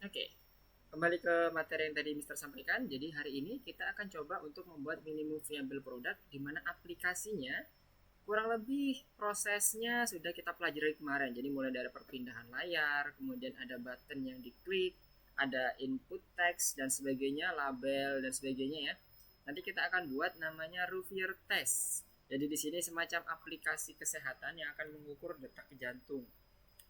Oke, kembali ke materi yang tadi Mister sampaikan. Jadi hari ini kita akan coba untuk membuat minimum viable product di mana aplikasinya kurang lebih prosesnya sudah kita pelajari kemarin. Jadi mulai dari perpindahan layar, kemudian ada button yang diklik, ada input text dan sebagainya, label dan sebagainya ya. Nanti kita akan buat namanya Rouvrier test. Jadi di sini semacam aplikasi kesehatan yang akan mengukur detak jantung.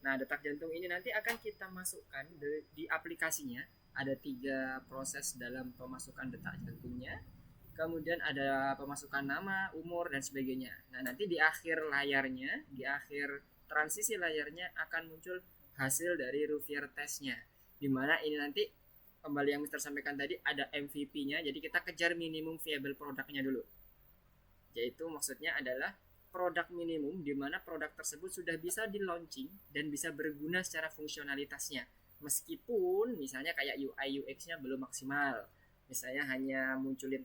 Nah, detak jantung ini nanti akan kita masukkan di aplikasinya. Ada 3 proses dalam pemasukan detak jantungnya. Kemudian ada pemasukan nama, umur, dan sebagainya. Nah, nanti di akhir layarnya, di akhir transisi layarnya akan muncul hasil dari Rouvrier testnya. Dimana ini nanti kembali yang Mister sampaikan tadi ada MVP-nya. Jadi kita kejar minimum viable produknya dulu. Yaitu maksudnya adalah produk minimum di mana produk tersebut sudah bisa di launching dan bisa berguna secara fungsionalitasnya. Meskipun misalnya kayak UI UX-nya belum maksimal. Misalnya hanya munculin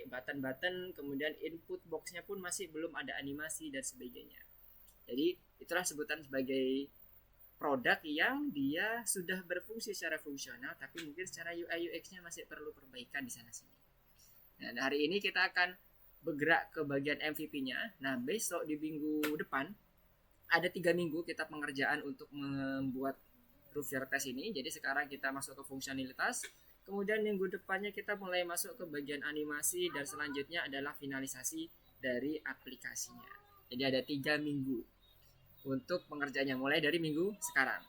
button-button, kemudian input box-nya pun masih belum ada animasi dan sebagainya. Jadi itulah sebutan sebagai produk yang dia sudah berfungsi secara fungsional tapi mungkin secara UI UX-nya masih perlu perbaikan di sana sini. Nah, hari ini kita akan bergerak ke bagian MVP-nya. Nah, besok di minggu depan ada 3 minggu kita pengerjaan untuk membuat Rouvrier test ini. Jadi sekarang kita masuk ke fungsionalitas. Kemudian minggu depannya kita mulai masuk ke bagian animasi dan selanjutnya adalah finalisasi dari aplikasinya. Jadi ada 3 minggu untuk pengerjaannya mulai dari minggu sekarang.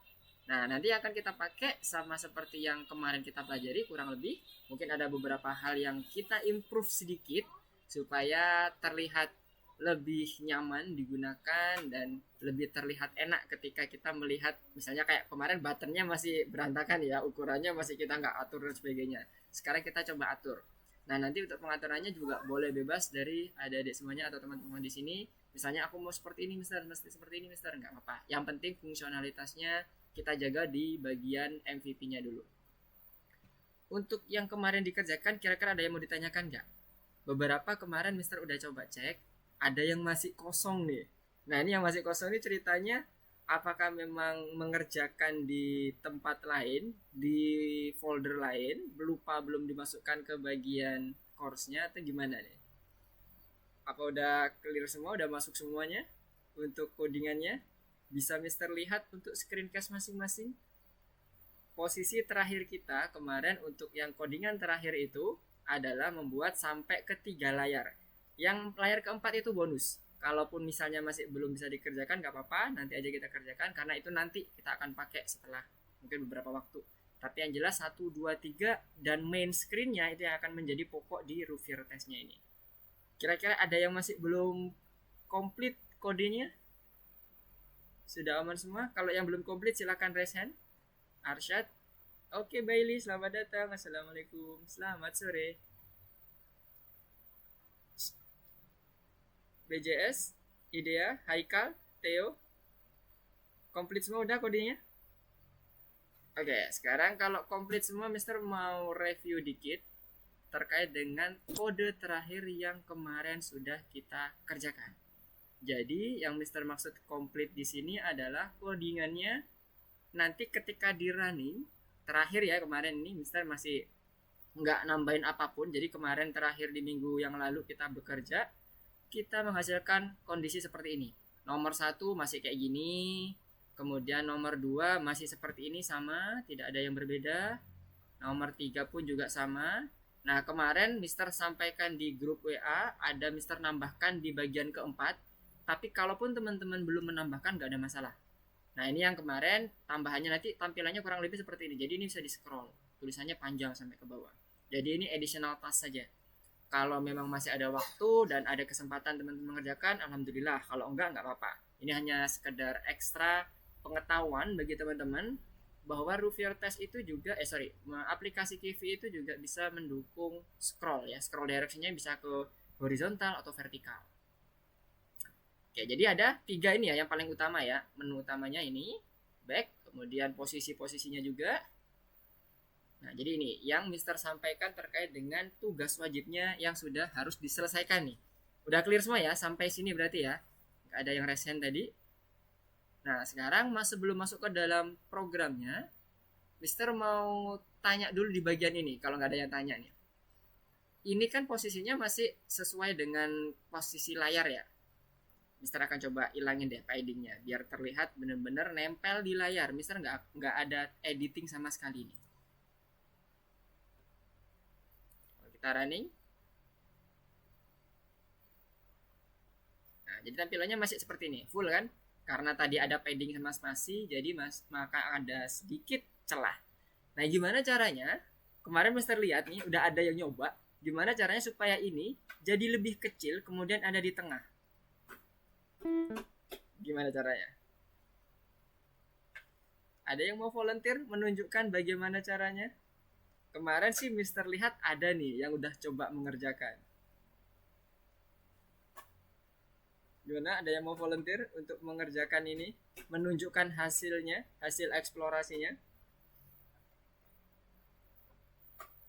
Nah, nanti akan kita pakai sama seperti yang kemarin kita pelajari kurang lebih. Mungkin ada beberapa hal yang kita improve sedikit supaya terlihat lebih nyaman digunakan dan lebih terlihat enak ketika kita melihat misalnya kayak kemarin buttonnya masih berantakan ya, ukurannya masih kita nggak atur dan sebagainya. Sekarang kita coba atur. Nah, nanti untuk pengaturannya juga boleh bebas dari adik-adik semuanya atau teman-teman di sini. Misalnya aku mau seperti ini mister, mesti seperti ini mister, nggak apa-apa. Yang penting fungsionalitasnya kita jaga di bagian MVP-nya dulu. Untuk yang kemarin dikerjakan, kira-kira ada yang mau ditanyakan nggak? Beberapa kemarin Mister udah coba cek, ada yang masih kosong nih. Nah, ini yang masih kosong ini ceritanya apakah memang mengerjakan di tempat lain, di folder lain, lupa belum dimasukkan ke bagian course-nya atau gimana nih? Apa udah clear semua, udah masuk semuanya untuk codingannya? Bisa Mister lihat untuk screencast masing-masing? Posisi terakhir kita kemarin untuk yang codingan terakhir itu adalah membuat sampai ke 3 layar. Yang layar keempat itu bonus. Kalaupun misalnya masih belum bisa dikerjakan nggak apa-apa, nanti aja kita kerjakan karena itu nanti kita akan pakai setelah mungkin beberapa waktu. Tapi yang jelas 1, 2, 3 dan main screen-nya itu yang akan menjadi pokok di Rouvrier test-nya ini. Kira-kira ada yang masih belum komplit kodenya? Sudah aman semua? Kalau yang belum komplit silakan raise hand. Arsyad. Oke, Bailey, selamat datang. Assalamualaikum. Selamat sore. BJS, Idea, Haikal, Theo. Komplit semua udah kodenya? Oke, sekarang kalau komplit semua, Mister mau review dikit terkait dengan kode terakhir yang kemarin sudah kita kerjakan. Jadi, yang Mister maksud komplit di sini adalah codingannya nanti ketika di running terakhir ya kemarin ini Mister masih nggak nambahin apapun. Jadi kemarin terakhir di minggu yang lalu kita bekerja, kita menghasilkan kondisi seperti ini. Nomor 1 masih kayak gini, kemudian nomor 2 masih seperti ini sama, tidak ada yang berbeda. Nomor 3 pun juga sama. Nah, kemarin Mister sampaikan di grup WA, ada Mister nambahkan di bagian keempat, tapi kalaupun teman-teman belum menambahkan nggak ada masalah. Nah, ini yang kemarin tambahannya nanti tampilannya kurang lebih seperti ini. Jadi ini bisa di scroll, tulisannya panjang sampai ke bawah. Jadi ini additional task saja. Kalau memang masih ada waktu dan ada kesempatan teman-teman mengerjakan, alhamdulillah. Kalau enggak apa-apa. Ini hanya sekedar ekstra pengetahuan bagi teman-teman bahwa Rouvrier test itu juga aplikasi Kiwi itu juga bisa mendukung scroll ya. Scroll directionnya bisa ke horizontal atau vertikal. Oke, jadi ada 3 ini ya yang paling utama ya. Menu utamanya ini, back, kemudian posisi-posisinya juga. Nah, jadi ini yang Mister sampaikan terkait dengan tugas wajibnya yang sudah harus diselesaikan nih. Udah clear semua ya sampai sini berarti ya. Nggak ada yang resen tadi. Nah, sekarang sebelum masuk ke dalam programnya, Mister mau tanya dulu di bagian ini kalau nggak ada yang tanya nih. Ini kan posisinya masih sesuai dengan posisi layar ya. Mister akan coba ilangin deh paddingnya biar terlihat bener-bener nempel di layar. Mister nggak ada editing sama sekali nih. Kalau kita running, nah jadi tampilannya masih seperti ini, full kan? Karena tadi ada padding sama spasi, jadi maka ada sedikit celah. Nah gimana caranya? Kemarin Mister lihat nih, udah ada yang nyoba. Gimana caranya supaya ini jadi lebih kecil, kemudian ada di tengah? Gimana caranya? Ada yang mau volunteer menunjukkan bagaimana caranya? Kemarin sih Mister lihat ada nih yang udah coba mengerjakan. Gimana? Ada yang mau volunteer untuk mengerjakan ini? Menunjukkan hasilnya, hasil eksplorasinya?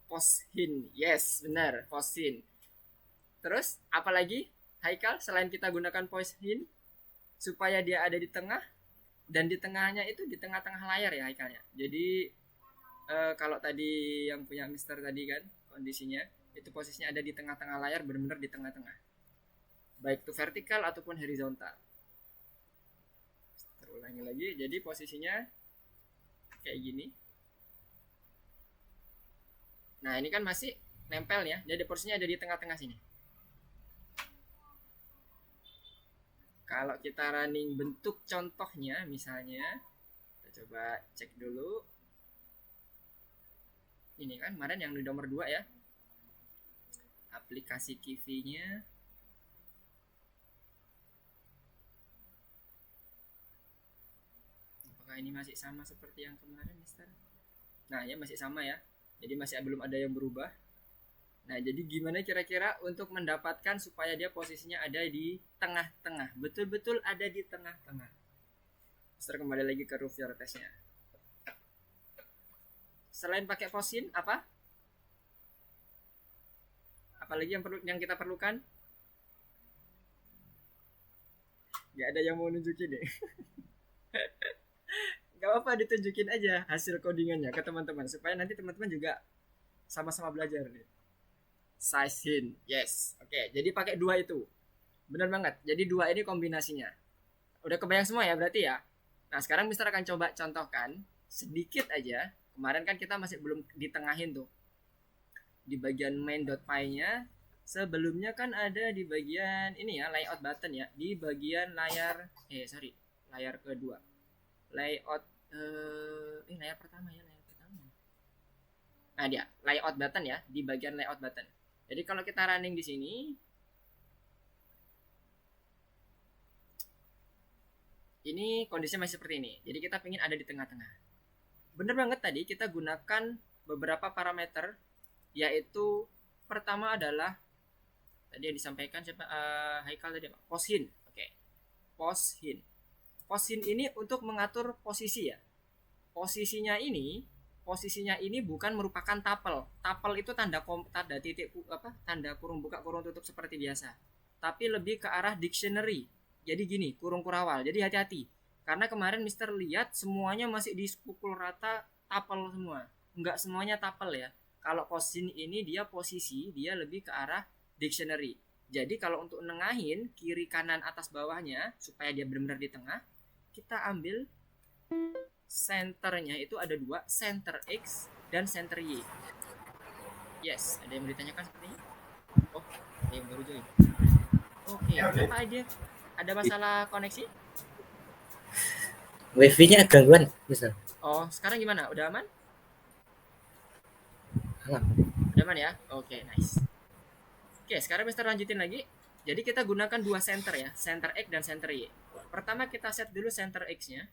Poshin, yes, benar, poshin. Terus, apalagi, Haikal, selain kita gunakan poshin, supaya dia ada di tengah, dan di tengahnya itu di tengah-tengah layar ya Haikalnya. Jadi, kalau tadi yang punya Mister tadi kan, kondisinya, itu posisinya ada di tengah-tengah layar, benar-benar di tengah-tengah. Baik itu vertikal ataupun horizontal. Terulangi lagi, jadi posisinya kayak gini. Nah ini kan masih nempel ya, jadi porsinya ada di tengah-tengah sini. Kalau kita running bentuk contohnya misalnya, kita coba cek dulu. Ini kan kemarin yang di nomor 2 ya, aplikasi Kiwi-nya. Apakah ini masih sama seperti yang kemarin, Mister? Nah ya masih sama ya, jadi masih belum ada yang berubah. Nah jadi gimana kira-kira untuk mendapatkan supaya dia posisinya ada di tengah-tengah, betul-betul ada di tengah-tengah. Mister kembali lagi ke roof your testnya. Selain pakai poshin apa? Apalagi yang kita perlukan? Gak ada yang mau nunjukin deh. Gak apa-apa, ditunjukin aja hasil codingannya ke teman-teman supaya nanti teman-teman juga sama-sama belajar nih. Size hint, yes. Oke, jadi pakai 2 itu. Benar banget. Jadi 2 ini kombinasinya. Udah kebayang semua ya berarti ya. Nah sekarang Mister akan coba contohkan sedikit aja. Kemarin kan kita masih belum ditengahin tuh. Di bagian main.py-nya sebelumnya kan ada di bagian ini ya, layout button ya. Di bagian layar layar kedua. Layout layar pertama ya, layar pertama. Nah dia layout button ya, di bagian layout button. Jadi kalau kita running di sini, ini kondisinya masih seperti ini. Jadi kita ingin ada di tengah-tengah. Bener banget tadi kita gunakan beberapa parameter, yaitu pertama adalah tadi yang disampaikan siapa Haikal tadi apa? Poshin. Oke. Poshin. Poshin ini untuk mengatur posisi ya. Posisinya ini bukan merupakan tuple. Tuple itu tanda titik tanda kurung buka kurung tutup seperti biasa. Tapi lebih ke arah dictionary. Jadi gini, kurung kurawal. Jadi hati-hati. Karena kemarin Mister lihat semuanya masih dipukul rata tuple semua. Enggak semuanya tuple ya. Kalau posisi ini dia lebih ke arah dictionary. Jadi kalau untuk nengahin kiri kanan atas bawahnya supaya dia benar-benar di tengah, kita ambil centernya itu ada 2, center X dan center Y. Yes, ada yang ditanyakan seperti ini? Oh, ada yang baru join. Oke, kenapa aja? Ada masalah koneksi? Wifi-nya gangguan, misal. Oh, sekarang gimana? Udah aman? Aman. Udah aman ya? Oke, nice. Oke, sekarang Mister lanjutin lagi. Jadi kita gunakan 2 center ya, center X dan center Y. Pertama kita set dulu center X-nya.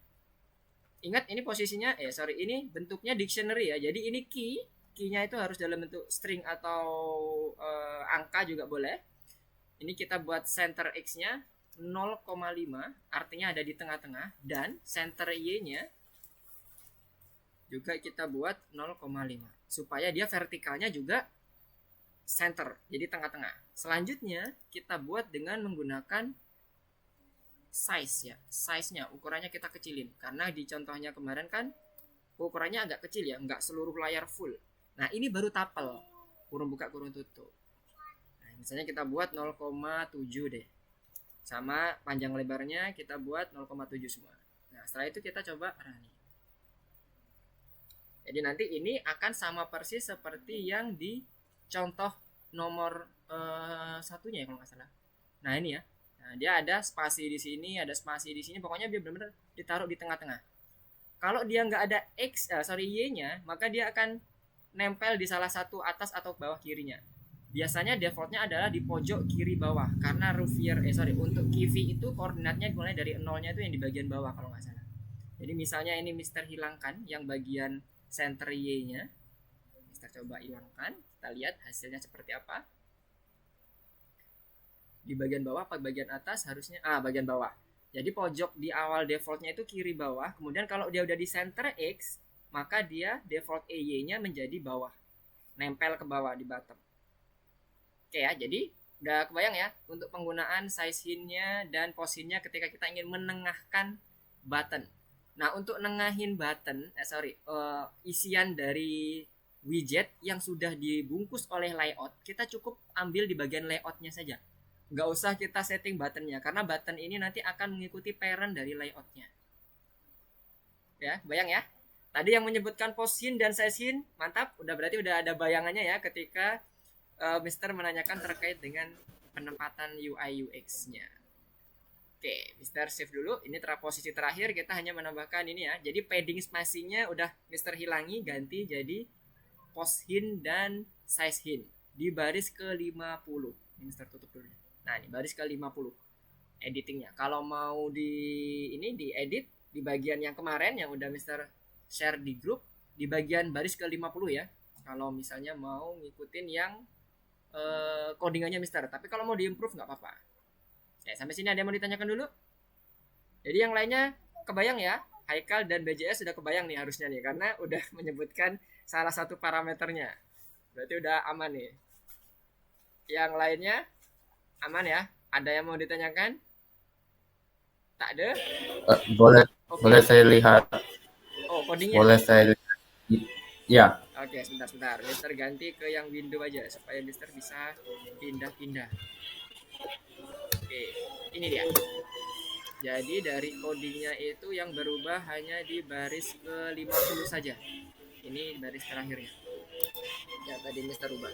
Ingat ini posisinya, ini bentuknya dictionary ya. Jadi ini key-nya itu harus dalam bentuk string atau angka juga boleh. Ini kita buat center X-nya 0,5, artinya ada di tengah-tengah, dan center Y-nya juga kita buat 0,5 supaya dia vertikalnya juga center, jadi tengah-tengah. Selanjutnya kita buat dengan menggunakan size ya, size-nya ukurannya kita kecilin karena di contohnya kemarin kan ukurannya agak kecil ya, nggak seluruh layar full. Nah ini baru tapel, kurung buka kurung tutup. Nah, misalnya kita buat 0,7 deh, sama panjang lebarnya kita buat 0,7 semua. Nah setelah itu kita coba running. Jadi nanti ini akan sama persis seperti yang di contoh nomor satunya ya kalau nggak salah. Nah ini ya, nah, dia ada spasi di sini, ada spasi di sini, pokoknya dia benar-benar ditaruh di tengah-tengah. Kalau dia nggak ada y-nya, maka dia akan nempel di salah satu atas atau bawah kirinya. Biasanya defaultnya adalah di pojok kiri bawah, karena untuk kivi itu koordinatnya mulai dari nolnya itu yang di bagian bawah kalau nggak salah. Jadi misalnya ini Mister hilangkan yang bagian center y-nya, Mister coba hilangkan, kita lihat hasilnya seperti apa. Di bagian bawah apa bagian atas harusnya bagian bawah. Jadi pojok di awal defaultnya itu kiri bawah, kemudian kalau dia udah di center X, maka dia default EY-nya menjadi bawah, nempel ke bawah di bottom. Oke ya, jadi udah kebayang ya untuk penggunaan size hint-nya dan pose hint-nya ketika kita ingin menengahkan button. Nah untuk nengahin button, isian dari widget yang sudah dibungkus oleh layout, kita cukup ambil di bagian layout-nya saja. Nggak usah kita setting buttonnya, karena button ini nanti akan mengikuti parent dari layoutnya. Ya, bayang ya. Tadi yang menyebutkan pose hint dan size hint, mantap. Berarti udah ada bayangannya ya ketika Mister menanyakan terkait dengan penempatan UI UX-nya. Oke, Mister save dulu. Ini posisi terakhir kita hanya menambahkan ini ya. Jadi padding spacing-nya udah Mister hilangi, ganti jadi pose hint dan size hint di baris ke-50. Ini Mister tutup dulu. Nah, ini baris ke-50 editingnya. Kalau mau diedit di bagian yang kemarin yang udah Mister share di grup, di bagian baris ke-50 ya. Kalau misalnya mau ngikutin yang codingannya Mister. Tapi kalau mau diimprove nggak apa-apa. Ya, sampai sini ada yang mau ditanyakan dulu? Jadi yang lainnya kebayang ya? Haikal dan BJS sudah kebayang nih harusnya nih, karena udah menyebutkan salah satu parameternya. Berarti udah aman nih. Yang lainnya aman ya? Ada yang mau ditanyakan? Tak ada? Boleh. Okay. Boleh saya lihat. Oh, codingnya. Boleh saya lihat. Ya. Oke, sebentar. Mister ganti ke yang window aja supaya Mister bisa pindah-pindah. Oke, ini dia. Jadi dari codingnya itu yang berubah hanya di baris ke-50 saja. Ini baris terakhirnya. Ya, tadi Mister ubah.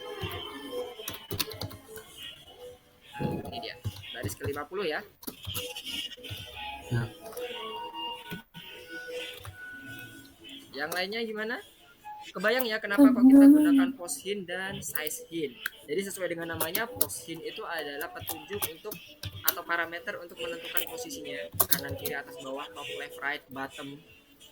Nah, ini dia. Baris ke-50 ya. Yang lainnya gimana? Kebayang ya kenapa kok kita gunakan pose hint dan size hint. Jadi sesuai dengan namanya, pose hint itu adalah petunjuk untuk atau parameter untuk menentukan posisinya, kanan kiri atas bawah, top left right bottom.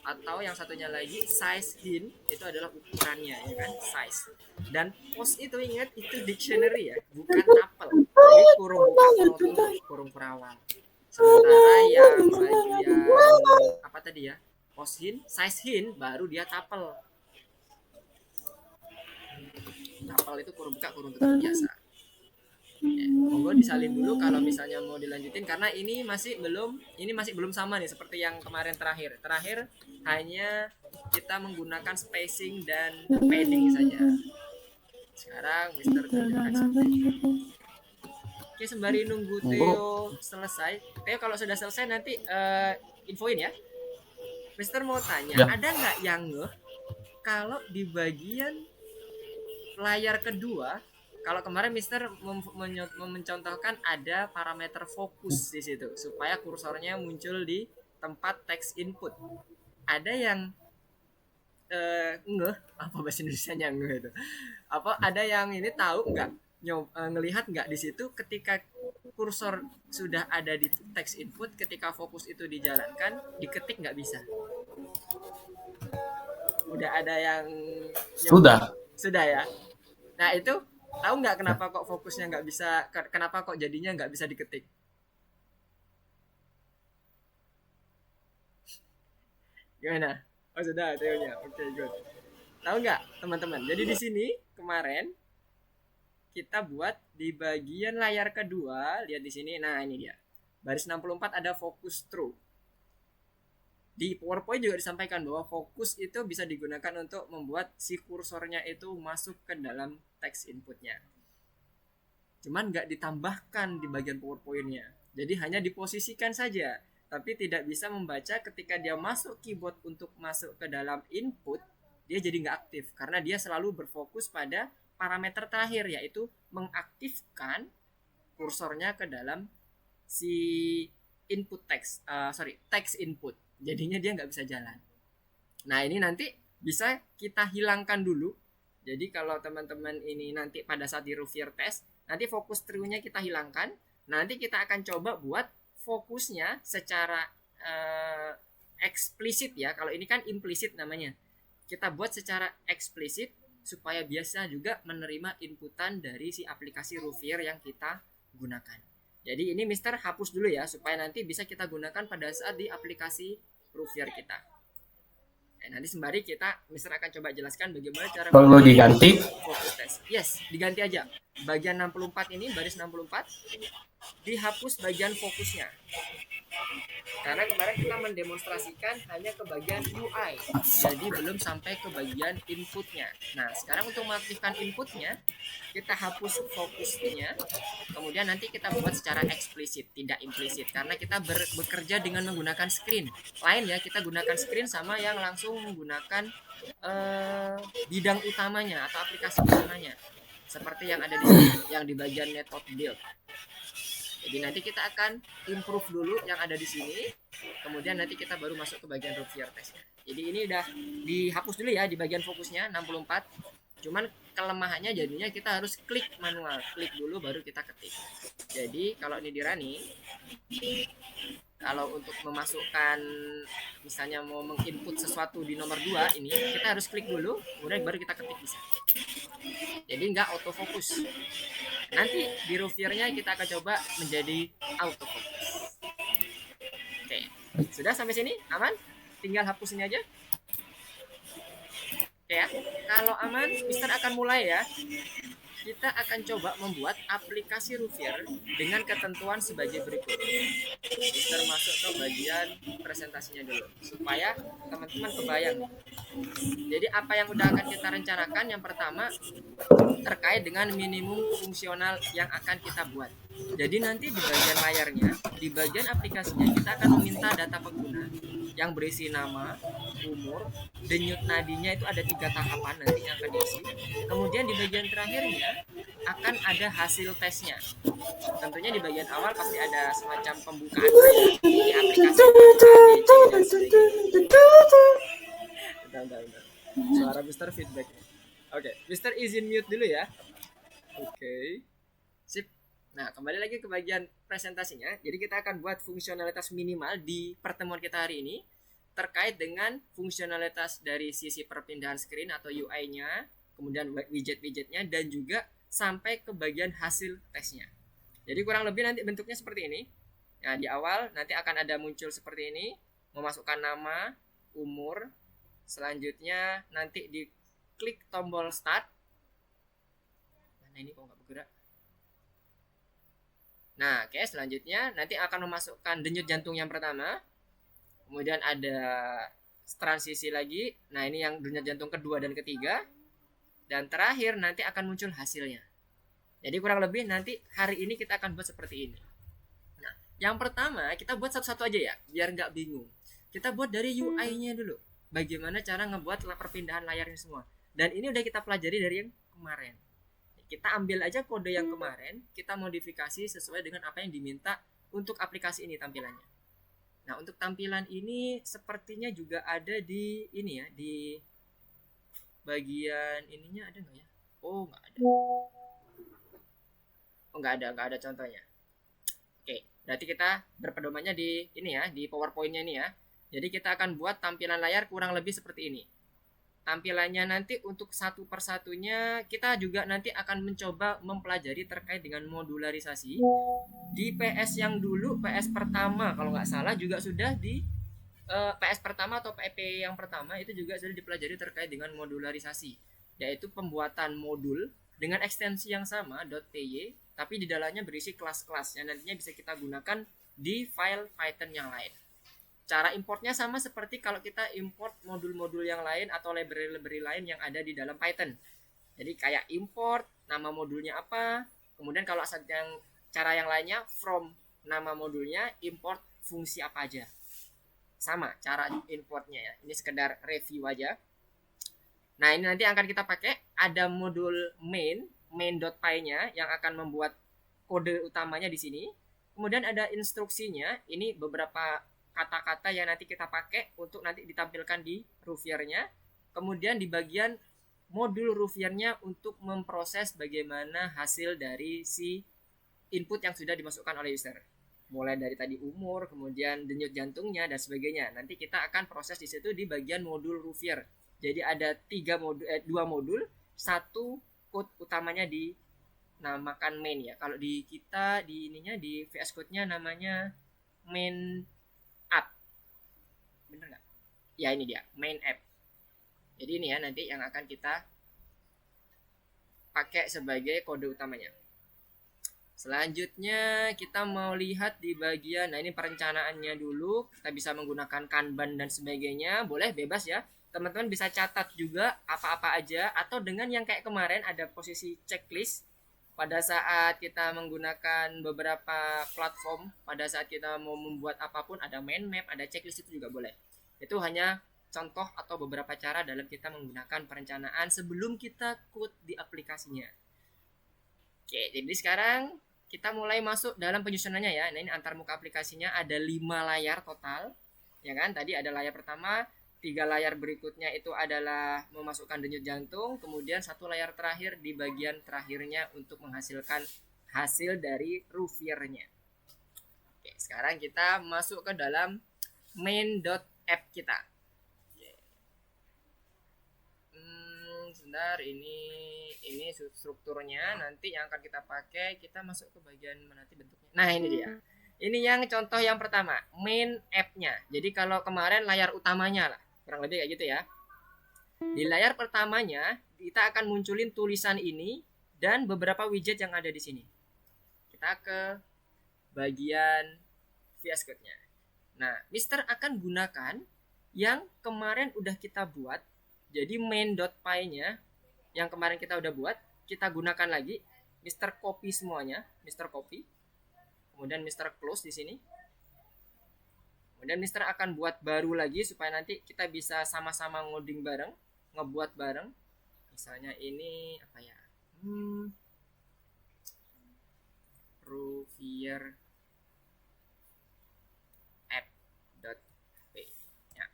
Atau yang satunya lagi size hint itu adalah ukurannya ya kan, size. Dan pose itu ingat itu dictionary ya, bukan tuple. Jadi kurung buka kurung tutup kurung perawal. Sementara yang bagian apa tadi ya, pose hint, size hint baru dia tuple. Tuple itu kurung buka kurung tutup biasa. Ya, monggo disalin dulu kalau misalnya mau dilanjutin, karena ini masih belum sama nih seperti yang kemarin terakhir. Terakhir hanya kita menggunakan spacing dan padding saja. Sekarang Mister tunjukkan seperti. Oke, sembari nunggu Theo selesai. Theo kalau sudah selesai nanti infoin ya. Mister mau tanya, ya. Ada nggak yang kalau di bagian layar kedua, kalau kemarin Mister mencontohkan ada parameter fokus di situ supaya kursornya muncul di tempat text input. Ada yang apa bahasa Indonesianya itu? Apa ada yang ini tahu nggak ngelihat nggak di situ ketika kursor sudah ada di text input, ketika fokus itu dijalankan, diketik nggak bisa? Udah ada yang sudah ya. Nah itu tahu nggak kenapa kok fokusnya nggak bisa, kenapa kok jadinya nggak bisa diketik? Gimana? Oh sudah teonya. Oke, good. Tahu nggak teman-teman? Jadi di sini kemarin kita buat di bagian layar kedua, lihat di sini. Nah ini dia. Baris 64 ada fokus true. di PowerPoint juga disampaikan bahwa fokus itu bisa digunakan untuk membuat si kursornya itu masuk ke dalam teks inputnya. Cuman nggak ditambahkan di bagian PowerPoint-nya. Jadi hanya diposisikan saja, tapi tidak bisa membaca ketika dia masuk keyboard untuk masuk ke dalam input, dia jadi nggak aktif karena dia selalu berfokus pada parameter terakhir, yaitu mengaktifkan kursornya ke dalam si input teks input. Jadinya dia nggak bisa jalan. Nah, ini nanti bisa kita hilangkan dulu. Jadi kalau teman-teman ini nanti pada saat di Rouvrier test, nanti fokus true-nya kita hilangkan. Nanti kita akan coba buat fokusnya secara eksplisit ya. Kalau ini kan implisit namanya. Kita buat secara eksplisit supaya biasa juga menerima inputan dari si aplikasi Rouvrier yang kita gunakan. Jadi ini Mister hapus dulu ya supaya nanti bisa kita gunakan pada saat di aplikasi Rouvrier kita. Nanti sembari Mister akan coba jelaskan bagaimana cara Perlu diganti? fokus test. Yes, diganti aja. Bagian 64 ini, baris 64 dihapus bagian fokusnya. Karena kemarin kita mendemonstrasikan hanya ke bagian UI, jadi belum sampai ke bagian inputnya. Nah, sekarang untuk mengaktifkan inputnya, kita hapus fokusnya, kemudian nanti kita buat secara eksplisit, tidak implisit, karena kita bekerja dengan menggunakan screen. Lain ya, kita gunakan screen sama yang langsung menggunakan bidang utamanya atau aplikasi utamanya, seperti yang ada di sini, yang di bagian method build. Jadi nanti kita akan improve dulu yang ada di sini, kemudian nanti kita baru masuk ke bagian Rouvrier testnya. Jadi ini udah dihapus dulu ya di bagian fokusnya 64. Cuman kelemahannya jadinya kita harus klik manual, klik dulu baru kita ketik. Jadi kalau ini di running, kalau untuk memasukkan misalnya mau menginput sesuatu di nomor 2 ini, kita harus klik dulu, kemudian baru kita ketik bisa. Jadi nggak autofocus. Nanti di Rouvrier-nya kita akan coba menjadi autofocus. Oke, sudah sampai sini aman? Tinggal hapus ini aja. Oke ya, kalau aman, Mister akan mulai ya. Kita akan coba membuat aplikasi Rouvrier dengan ketentuan sebagai berikut. Mister masuk ke bagian presentasinya dulu supaya teman-teman kebayang. Jadi apa yang udah akan kita rencanakan, yang pertama terkait dengan minimum fungsional yang akan kita buat. Jadi nanti di bagian layarnya, di bagian aplikasinya kita akan meminta data pengguna yang berisi nama, umur, denyut nadinya itu ada 3 tahapan nanti yang akan diisi. Kemudian di bagian terakhirnya akan ada hasil tesnya. Tentunya di bagian awal pasti ada semacam pembukaan ya, di aplikasi ABC dan sebagainya. Suara Mister feedback. Oke, Mister izin mute dulu ya. Oke. Sip. Nah, kembali lagi ke bagian presentasinya. Jadi kita akan buat fungsionalitas minimal di pertemuan kita hari ini terkait dengan fungsionalitas dari sisi perpindahan screen atau UI-nya, kemudian widget-widgetnya, dan juga sampai ke bagian hasil tesnya. Jadi kurang lebih nanti bentuknya seperti ini. Nah, di awal nanti akan ada muncul seperti ini, memasukkan nama, umur, selanjutnya nanti diklik tombol start. Mana ini kok nggak bergerak? Nah, oke, selanjutnya nanti akan memasukkan denyut jantung yang pertama. Kemudian ada transisi lagi. Nah, ini yang denyut jantung kedua dan ketiga. Dan terakhir nanti akan muncul hasilnya. Jadi kurang lebih nanti hari ini kita akan buat seperti ini. Nah, yang pertama kita buat satu-satu aja ya, biar nggak bingung. Kita buat dari UI-nya dulu. Bagaimana cara ngebuat perpindahan layarnya semua. Dan ini udah kita pelajari dari yang kemarin. Kita ambil aja kode yang kemarin, kita modifikasi sesuai dengan apa yang diminta untuk aplikasi ini tampilannya. Nah, untuk tampilan ini sepertinya juga ada di ini ya, di bagian ininya ada nggak ya? Oh, nggak ada. Oh, nggak ada contohnya. Oke, berarti kita berpedomannya di ini ya, di PowerPoint-nya ini ya. Jadi kita akan buat tampilan layar kurang lebih seperti ini. Tampilannya nanti untuk satu persatunya kita juga nanti akan mencoba mempelajari terkait dengan modularisasi. Di PS yang dulu, PS pertama kalau nggak salah juga sudah di PS pertama atau PP yang pertama itu juga sudah dipelajari terkait dengan modularisasi, yaitu pembuatan modul dengan ekstensi yang sama .py, tapi di dalamnya berisi kelas-kelas yang nantinya bisa kita gunakan di file Python yang lain. Cara importnya sama seperti kalau kita import modul-modul yang lain atau library-library lain yang ada di dalam Python. Jadi kayak import nama modulnya apa, kemudian kalau yang cara yang lainnya from nama modulnya, import fungsi apa aja. Sama cara importnya ya. Ini sekedar review aja. Nah, ini nanti akan kita pakai ada modul main.py-nya yang akan membuat kode utamanya di sini. Kemudian ada instruksinya, ini beberapa kata-kata yang nanti kita pakai untuk nanti ditampilkan di Rouviernya. Kemudian di bagian modul Rouviernya untuk memproses bagaimana hasil dari si input yang sudah dimasukkan oleh user. Mulai dari tadi umur, kemudian denyut jantungnya dan sebagainya. Nanti kita akan proses di situ di bagian modul Rouvier. Jadi ada dua modul, satu code utamanya dinamakan main ya. Kalau di kita di ininya di VS Code-nya namanya main app. Bener nggak? Ya ini dia, main app. Jadi ini ya nanti yang akan kita pakai sebagai kode utamanya. Selanjutnya kita mau lihat di bagian, nah ini perencanaannya dulu. Kita bisa menggunakan Kanban dan sebagainya, boleh bebas ya. Teman-teman bisa catat juga apa-apa aja, atau dengan yang kayak kemarin ada posisi checklist pada saat kita menggunakan beberapa platform, pada saat kita mau membuat apapun ada mind map, ada checklist, itu juga boleh. Itu hanya contoh atau beberapa cara dalam kita menggunakan perencanaan sebelum kita code di aplikasinya. Oke, jadi sekarang kita mulai masuk dalam penyusunannya ya. Nah, ini antar muka aplikasinya ada 5 layar total. Ya kan? Tadi ada layar pertama, 3 layar berikutnya itu adalah memasukkan denyut jantung, kemudian 1 layar terakhir di bagian terakhirnya untuk menghasilkan hasil dari Rouviernya. Oke, sekarang kita masuk ke dalam main.app kita. Sebentar, ini strukturnya nanti yang akan kita pakai. Kita masuk ke bagian mana nanti bentuknya. Nah, ini dia. Ini yang contoh yang pertama, main app-nya. Jadi kalau kemarin layar utamanya lah, kurang lebih kayak gitu ya. Di layar pertamanya kita akan munculin tulisan ini dan beberapa widget yang ada di sini. Kita ke bagian VS Code-nya. Nah, Mister akan gunakan yang kemarin udah kita buat. Jadi main.py-nya yang kemarin kita udah buat, kita gunakan lagi. Mister copy semuanya, Mister copy. Kemudian Mister close di sini. Kemudian Mister akan buat baru lagi supaya nanti kita bisa sama-sama ngoding bareng, ngebuat bareng. Misalnya ini apa ya? Rouvier app.p. Ya.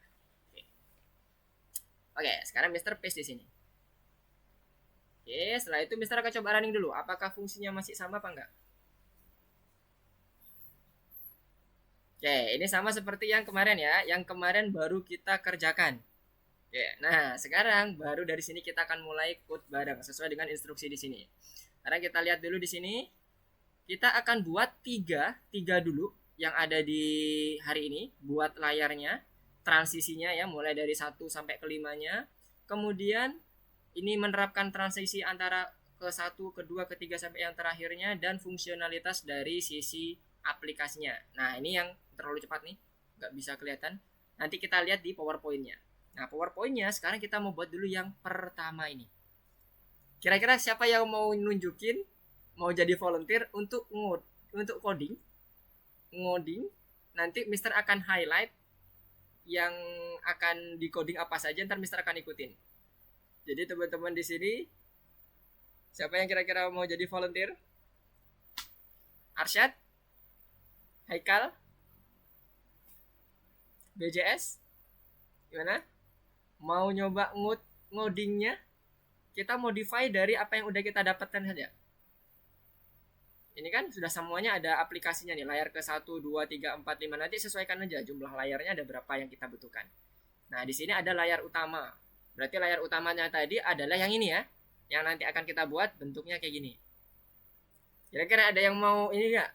Oke, sekarang Mister paste di sini. Oke, setelah itu Mister akan coba running dulu. Apakah fungsinya masih sama apa enggak? Oke, ini sama seperti yang kemarin ya. Yang kemarin baru kita kerjakan. Oke, nah sekarang baru dari sini kita akan mulai code bareng sesuai dengan instruksi di sini. Karena kita lihat dulu di sini, kita akan buat tiga dulu yang ada di hari ini. Buat layarnya, transisinya ya, mulai dari 1 sampai ke 5-nya. Kemudian ini menerapkan transisi antara ke 1, ke 2, ke 3 sampai yang terakhirnya, dan fungsionalitas dari sisi aplikasinya. Nah, ini yang terlalu cepat nih, nggak bisa kelihatan. Nanti kita lihat di PowerPoint-nya. Nah, PowerPoint-nya sekarang kita mau buat dulu yang pertama ini. Kira-kira siapa yang mau nunjukin, mau jadi volunteer untuk coding? Ngoding. Nanti Mister akan highlight yang akan di coding apa saja, ntar Mister akan ikutin. Jadi teman-teman di sini, siapa yang kira-kira mau jadi volunteer? Arsyad? Haikal? BJS? Gimana? Mau nyoba ngodingnya? Kita modify dari apa yang udah kita dapatkan saja. Ini kan sudah semuanya ada aplikasinya nih. Layar ke 1, 2, 3, 4, 5. Nanti sesuaikan aja jumlah layarnya ada berapa yang kita butuhkan. Nah, di sini ada layar utama. Berarti layar utamanya tadi adalah yang ini ya. Yang nanti akan kita buat bentuknya kayak gini. Kira-kira ada yang mau ini gak?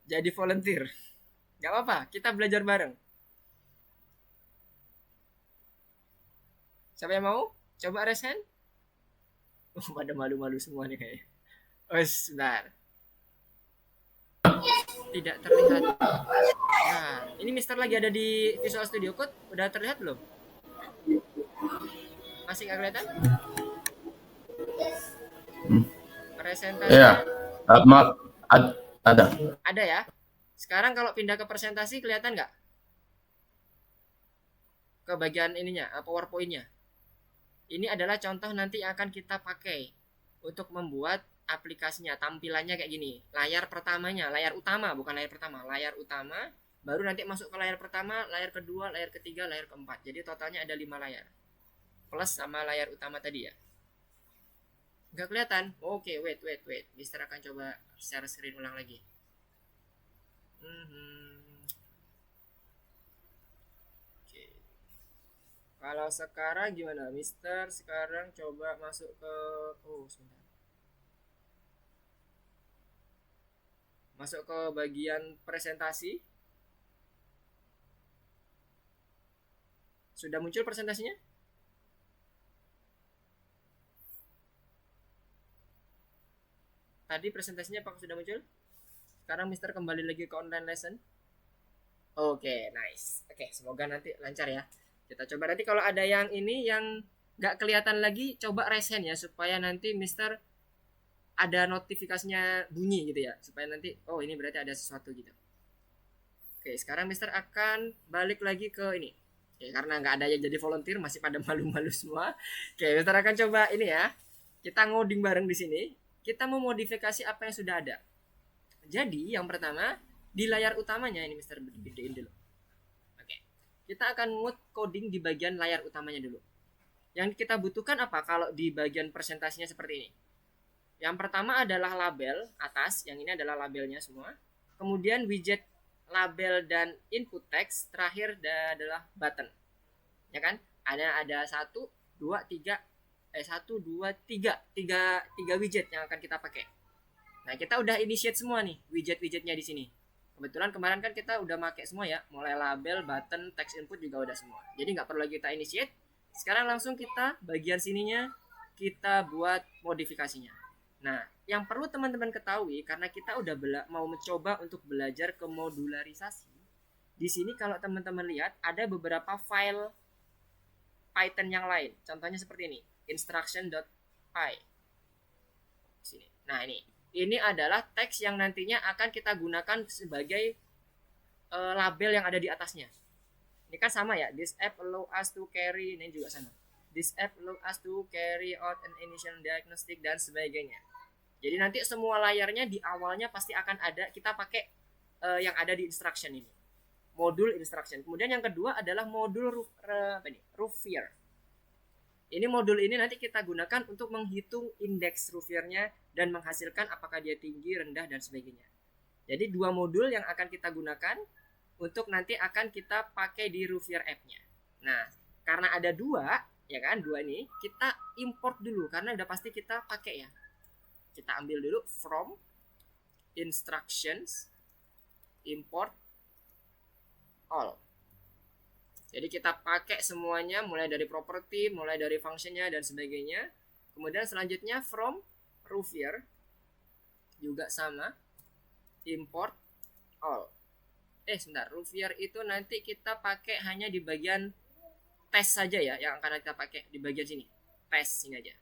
Jadi volunteer? Gak apa-apa, kita belajar bareng. Siapa yang mau? Coba raise hand. Pada malu-malu semua nih kayaknya. Oh, sebentar. Tidak terlihat. Nah, ini Mister lagi ada di Visual Studio Code. Udah terlihat belum? Masih nggak kelihatan? Presentasinya Iya. Maaf, ada. ada ya. Sekarang kalau pindah ke presentasi kelihatan nggak? Ke bagian ininya, PowerPoint-nya. Ini adalah contoh nanti yang akan kita pakai untuk membuat aplikasinya. Tampilannya kayak gini. Layar pertamanya, layar utama, bukan layar pertama, layar utama. Baru nanti masuk ke layar pertama, layar kedua, layar ketiga, layar keempat. Jadi totalnya ada 5 layar. Plus sama layar utama tadi ya. Nggak kelihatan? Oke, wait. Mister akan coba share screen ulang lagi. Oke. Kalau sekarang gimana? Mister sekarang coba masuk ke... Oh, sebentar. Masuk ke bagian presentasi. Sudah muncul presentasinya? Tadi presentasinya apakah sudah muncul? Sekarang Mister kembali lagi ke online lesson. Oke, nice. Oke, semoga nanti lancar ya. Kita coba nanti kalau ada yang ini yang nggak kelihatan lagi, coba raise hand ya supaya nanti Mister ada notifikasinya bunyi gitu ya, supaya nanti oh ini berarti ada sesuatu gitu. Oke, sekarang Mister akan balik lagi ke ini. Oke, karena nggak ada yang jadi volunteer, masih pada malu-malu semua. Oke, Mister akan coba ini ya. Kita ngoding bareng di sini. Kita memodifikasi apa yang sudah ada. Jadi yang pertama di layar utamanya ini Mister gedein dulu. Oke, kita akan coding di bagian layar utamanya dulu. Yang kita butuhkan apa kalau di bagian presentasinya seperti ini? Yang pertama adalah label atas, yang ini adalah labelnya semua. Kemudian widget label dan input text, terakhir adalah button. Ya kan? Ada 1 2 3 tiga widget yang akan kita pakai. Nah, kita udah initiate semua nih widget-widgetnya di sini. Kebetulan kemarin kan kita udah pakai semua ya, mulai label, button, text input juga udah semua. Jadi nggak perlu lagi kita initiate. Sekarang langsung kita bagian sininya kita buat modifikasinya. Nah, yang perlu teman-teman ketahui karena kita udah mau mencoba untuk belajar ke modularisasi. Di sini kalau teman-teman lihat ada beberapa file Python yang lain. Contohnya seperti ini, instruction.py. Sini. Nah, ini adalah teks yang nantinya akan kita gunakan sebagai label yang ada di atasnya. Ini kan sama ya, this app allow us to carry, ini juga sama. This app allow us to carry out an initial diagnostic dan sebagainya. Jadi nanti semua layarnya di awalnya pasti akan ada, kita pakai yang ada di instruction ini. Modul instruction. Kemudian yang kedua adalah modul Roofier. Ini modul ini nanti kita gunakan untuk menghitung indeks Roofiernya dan menghasilkan apakah dia tinggi, rendah, dan sebagainya. Jadi 2 modul yang akan kita gunakan untuk nanti akan kita pakai di Roofier app-nya. Nah, karena ada 2, ya kan, 2 ini, kita import dulu karena udah pasti kita pakai ya. Kita ambil dulu from instructions import all. Jadi kita pakai semuanya mulai dari property, mulai dari functionnya dan sebagainya. Kemudian selanjutnya from Roofier juga sama import all. Sebentar, Roofier itu nanti kita pakai hanya di bagian test saja ya, yang akan kita pakai di bagian sini. Test ini aja.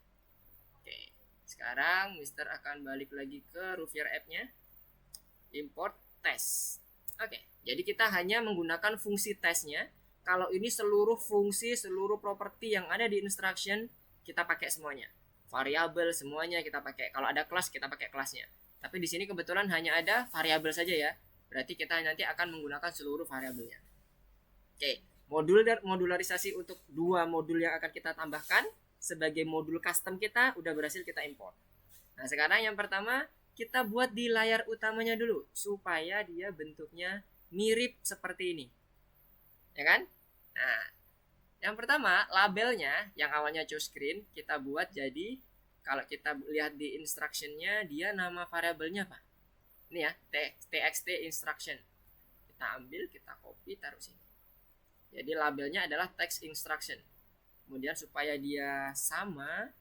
Oke. Sekarang Mister akan balik lagi ke Roofier app-nya. Import test. Oke. Jadi kita hanya menggunakan fungsi testnya. Kalau ini seluruh fungsi, seluruh properti yang ada di instruction kita pakai semuanya. Variabel semuanya kita pakai. Kalau ada kelas kita pakai kelasnya. Tapi di sini kebetulan hanya ada variabel saja ya. Berarti kita nanti akan menggunakan seluruh variabelnya. Oke, modularisasi untuk 2 modul yang akan kita tambahkan sebagai modul custom kita udah berhasil kita import. Nah, sekarang yang pertama kita buat di layar utamanya dulu supaya dia bentuknya mirip seperti ini. Ya kan? Nah, yang pertama labelnya yang awalnya show screen kita buat jadi kalau kita lihat di instructionnya dia nama variabelnya apa? Ini ya, txt instruction. Kita ambil, kita copy, taruh sini. Jadi labelnya adalah text instruction. Kemudian supaya dia sama,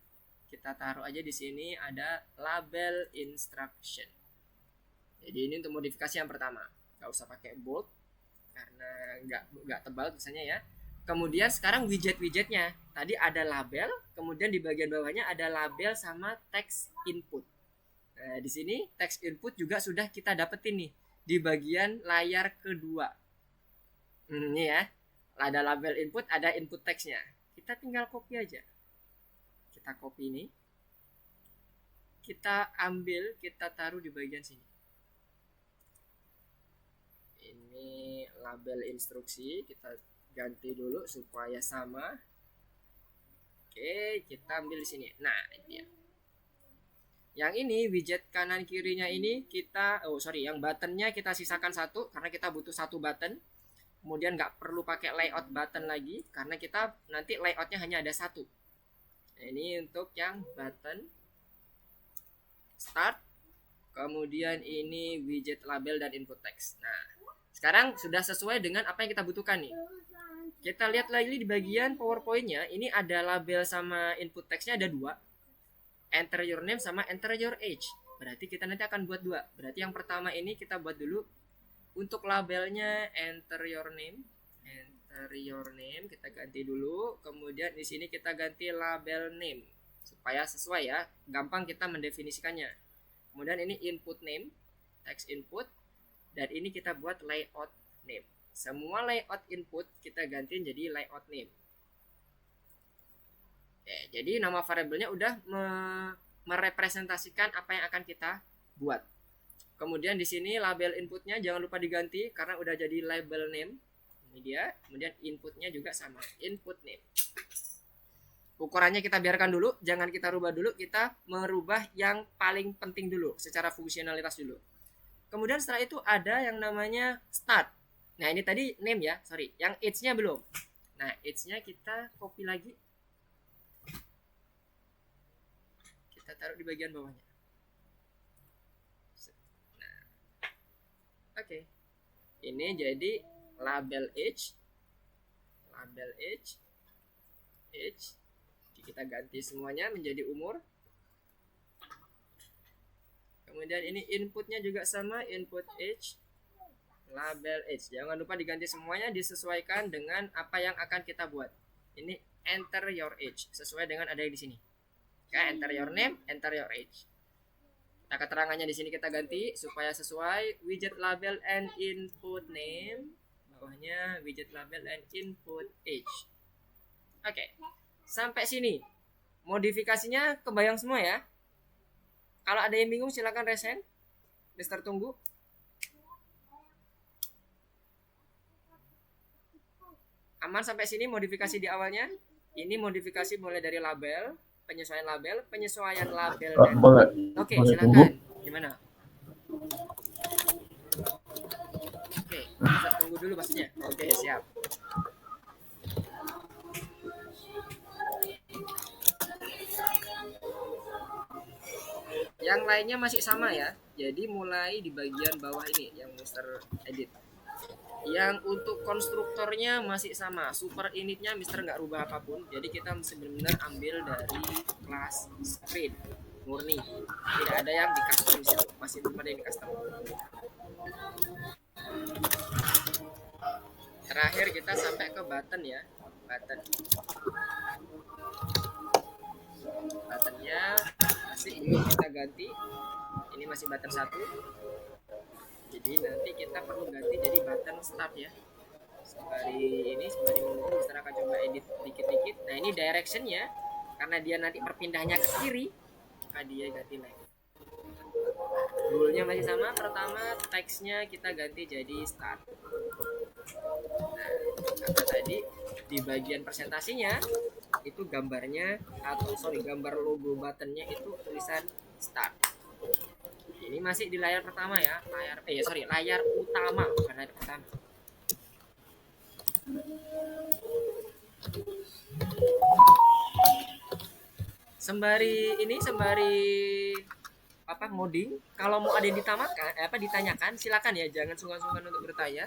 kita taruh aja di sini ada label instruction. Jadi ini untuk modifikasi yang pertama, nggak usah pakai bold karena nggak tebal tulisannya ya. Kemudian sekarang widget-widgetnya, tadi ada label, kemudian di bagian bawahnya ada label sama text input. Nah, di sini text input juga sudah kita dapetin nih di bagian layar kedua. Ini ya, ada label input, ada input textnya. Kita tinggal copy aja. Kita copy ini, kita ambil, kita taruh di bagian sini. Ini label instruksi, kita ganti dulu supaya sama. Oke, kita ambil di sini. Nah, ini dia. Yang ini widget kanan kirinya ini kita, yang buttonnya kita sisakan satu karena kita butuh satu button. Kemudian nggak perlu pakai layout button lagi karena kita nanti layoutnya hanya ada satu. Nah, ini untuk yang button start. Kemudian ini widget label dan input text. Nah, sekarang sudah sesuai dengan apa yang kita butuhkan nih. Kita lihat lagi di bagian PowerPoint-nya, ini ada label sama input text-nya ada dua. Enter your name sama enter your age. Berarti kita nanti akan buat dua. Berarti yang pertama ini kita buat dulu. Untuk labelnya enter your name. Enter your name kita ganti dulu. Kemudian di sini kita ganti label name supaya sesuai ya. Gampang kita mendefinisikannya. Kemudian ini input name, text input, dan ini kita buat layout name. Semua layout input kita ganti jadi layout name. Oke, jadi nama variabelnya udah merepresentasikan apa yang akan kita buat. Kemudian di sini label inputnya jangan lupa diganti karena udah jadi label name. Ini dia. Kemudian inputnya juga sama, input name. Ukurannya kita biarkan dulu, jangan kita rubah dulu. Kita merubah yang paling penting dulu, secara fungsionalitas dulu. Kemudian setelah itu ada yang namanya start. Nah ini tadi name ya, sorry. Yang age-nya belum. Nah age-nya kita copy lagi. Kita taruh di bagian bawahnya. Nah, oke. Ini jadi label age. Label age. Age. Kita ganti semuanya menjadi umur. Kemudian ini inputnya juga sama, input age. Label age, jangan lupa diganti semuanya, disesuaikan dengan apa yang akan kita buat. Ini enter your age, sesuai dengan ada di sini. Oke, enter your name, enter your age. Nah, keterangannya di sini kita ganti supaya sesuai. Widget label and input name, bawahnya widget label and input age. Oke, sampai sini modifikasinya kebayang semua ya. Kalau ada yang bingung silakan resen. Mister tunggu. Aman sampai sini modifikasi di awalnya. Ini modifikasi mulai dari label, penyesuaian label dan Boleh. Oke, Boleh silakan. tunggu. Gimana? Oke, bisa tunggu dulu maksudnya. Oke, siap. Yang lainnya masih sama ya. Jadi mulai di bagian bawah ini yang Mister edit. Yang untuk konstruktornya masih sama, super initnya Mister nggak rubah apapun. Jadi kita mesti benar-benar ambil dari kelas screen murni, tidak ada yang di custom situ, masih belum ada yang di custom. Terakhir kita sampai ke button ya, buttonnya masih belum kita ganti. Ini masih button 1. Jadi nanti kita perlu ganti jadi button start ya. Sembari menunggu Mister akan coba edit dikit-dikit. Nah ini directionnya, karena dia nanti perpindahnya ke kiri, maka dia ganti lagi. Rule-nya masih sama. Pertama text-nya kita ganti jadi start. Nah, karena tadi di bagian presentasinya itu gambarnya gambar logo buttonnya itu tulisan start. Ini masih di layar pertama ya, layar utama, bukan layar pertama. Sembari ngoding, kalau mau ada yang ditanyakan silakan ya, jangan sungkan-sungkan untuk bertanya.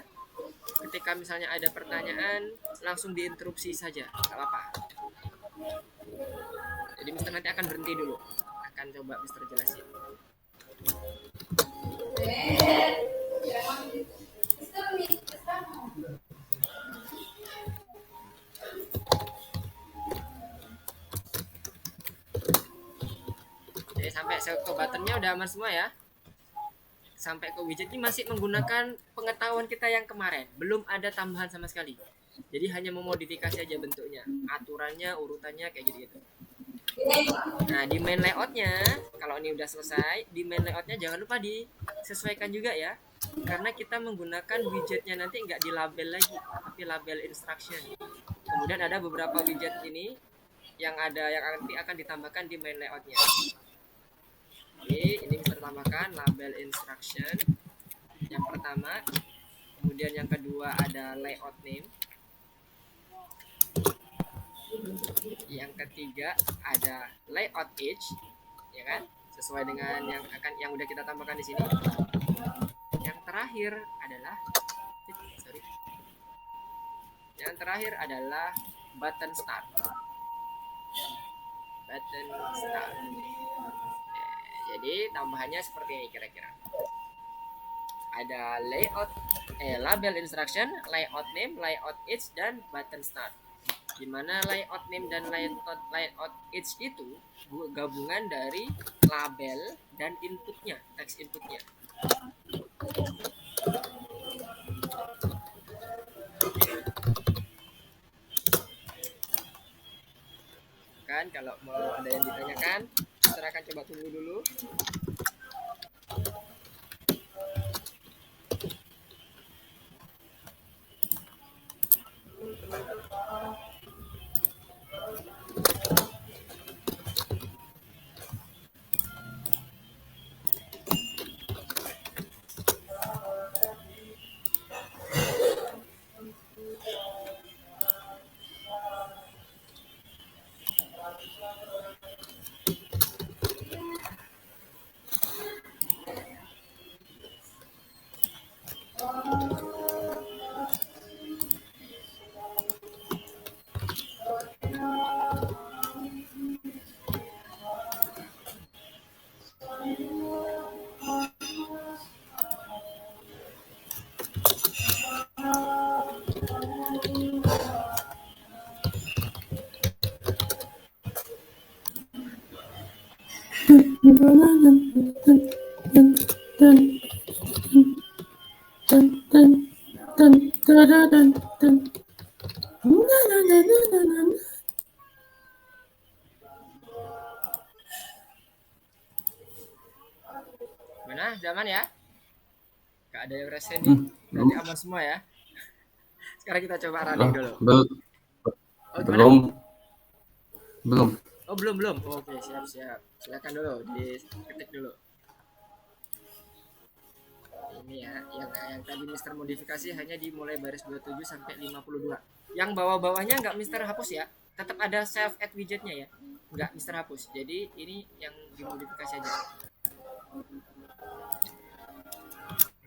Ketika misalnya ada pertanyaan langsung diinterupsi saja, nggak apa-apa. Jadi Mister nanti akan berhenti dulu, akan coba Mister jelasin. Jadi sampai ke buttonnya udah aman semua ya. Sampai ke widget ini masih menggunakan pengetahuan kita yang kemarin, belum ada tambahan sama sekali. Jadi hanya memodifikasi aja bentuknya, aturannya, urutannya kayak gitu-gitu. Nah di main layoutnya, kalau ini udah selesai, di main layoutnya jangan lupa disesuaikan juga ya, karena kita menggunakan widgetnya nanti nggak di label lagi, tapi label instruction. Kemudian ada beberapa widget ini yang nanti akan ditambahkan di main layoutnya. Jadi ini bisa ditambahkan label instruction yang pertama, kemudian yang kedua ada layout name, yang ketiga ada layout edge, ya kan, sesuai dengan yang udah kita tambahkan di sini. Yang terakhir adalah button start. Jadi tambahannya seperti ini kira-kira. Ada label instruction, layout name, layout edge, dan button start. Dimana layout name dan layout edge itu gabungan dari label dan inputnya, teks inputnya. Kan kalau mau ada yang ditanyakan, kita akan coba tunggu dulu. Mana? Zaman ya? Gak ada yang resen nih. Berarti aman semua ya. Sekarang kita coba running dulu. Belum. Oh belum. Oke, siap. Silakan dulu, diketik dulu. Ini ya, yang tadi Mister modifikasi hanya dimulai baris 27 sampai 52. Yang bawah-bawahnya nggak Mister hapus ya. Tetap ada save add widgetnya ya. Nggak Mister hapus. Jadi ini yang dimodifikasi aja.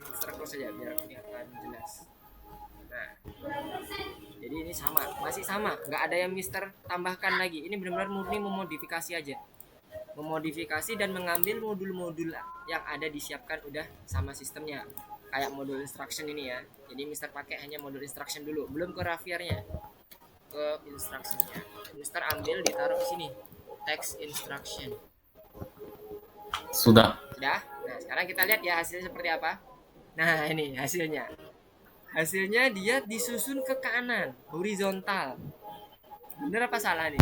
Mister close aja biar kelihatan jelas. Nah, jadi ini masih sama, nggak ada yang Mister tambahkan lagi. Ini benar-benar murni memodifikasi aja, memodifikasi dan mengambil modul-modul yang ada disiapkan udah sama sistemnya, kayak modul instruction ini ya. Jadi Mister pakai hanya modul instruction dulu, belum ke Raviernya, ke instructionnya. Mister ambil ditaruh di sini, text instruction. Sudah. Nah sekarang kita lihat ya hasilnya seperti apa. Nah ini hasilnya dia disusun ke kanan, horizontal. Bener apa salah nih?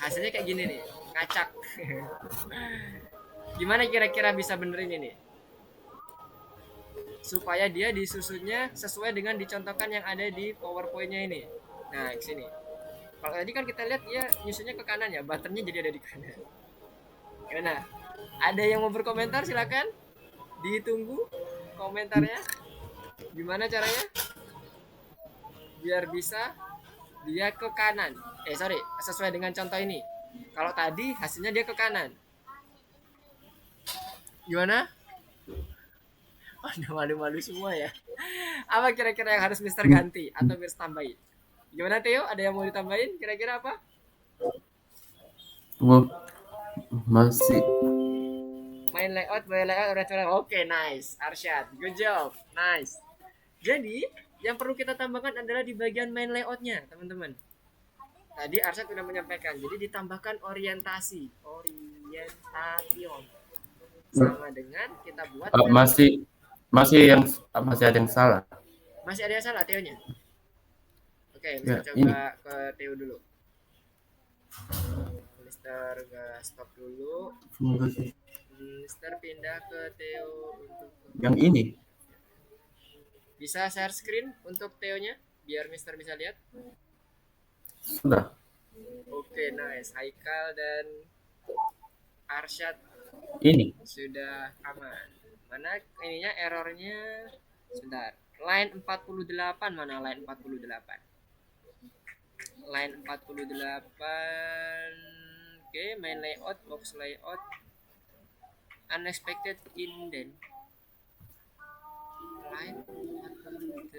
Hasilnya kayak gini nih, ngacak. Gimana kira-kira bisa benerin ini? Supaya dia disusunnya sesuai dengan dicontohkan yang ada di PowerPoint-nya ini. Nah, ke sini. Kalau tadi kan kita lihat dia nyusunnya ke kanan ya, buttonnya jadi ada di kanan. Gimana? Ada yang mau berkomentar silakan. Ditunggu komentarnya. Gimana caranya? Biar bisa dia ke kanan. Sesuai dengan contoh ini. Kalau tadi hasilnya dia ke kanan. Gimana? Oh, udah malu-malu semua ya. Apa kira-kira yang harus Mister ganti atau Mister tambahin? Gimana Theo? Ada yang mau ditambahin? Kira-kira apa? Masih. Main layout, by layout, orientation. Oke, nice. Arsyad, good job. Nice. Jadi, yang perlu kita tambahkan adalah di bagian main layoutnya, teman-teman. Tadi Arsyad sudah menyampaikan, jadi ditambahkan orientation. Sama dengan kita buat Masih ada yang salah. masih ada yang salah Teonya. Oke, Ya, Mister ini. coba ke Teo dulu. Mister stop dulu. Mister pindah ke Teo untuk Yang ini. bisa share screen untuk Teonya biar Mister bisa lihat. Sudah. Oke, nice. Haikal dan Arsyad Ini. sudah aman. Mana ininya errornya? Sebentar. Line 48 mana line 48? Line 48. Oke, main layout, box layout. Unexpected indent. Line 48.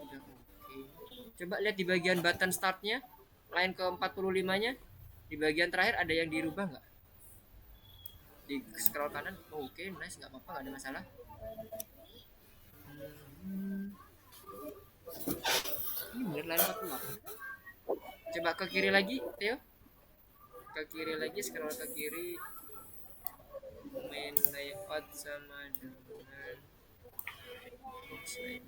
Udah oke. Coba lihat di bagian button startnya, line ke 45-nya. Di bagian terakhir ada yang dirubah nggak? Di scroll kanan. Oke, nice, nggak apa-apa, nggak ada masalah. Ini bener line 48. Coba ke kiri lagi, Theo. Ke kiri lagi, scroll ke kiri. Main layout sama dengan box layout.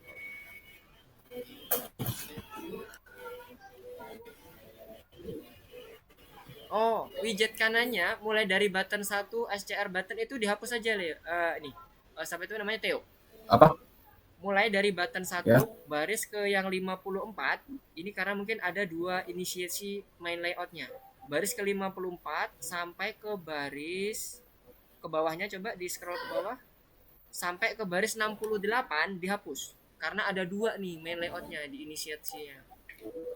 Oh, widget kanannya mulai dari button 1 SCR button itu dihapus saja, Leo. Nih. Sampai itu namanya Theo. Apa? Mulai dari button 1 Ya. baris ke yang 54. Ini karena mungkin ada dua inisiasi main layoutnya. Baris ke 54 sampai ke baris ke bawahnya, coba di scroll ke bawah sampai ke baris 68 dihapus karena ada dua nih main layoutnya di inisiasinya.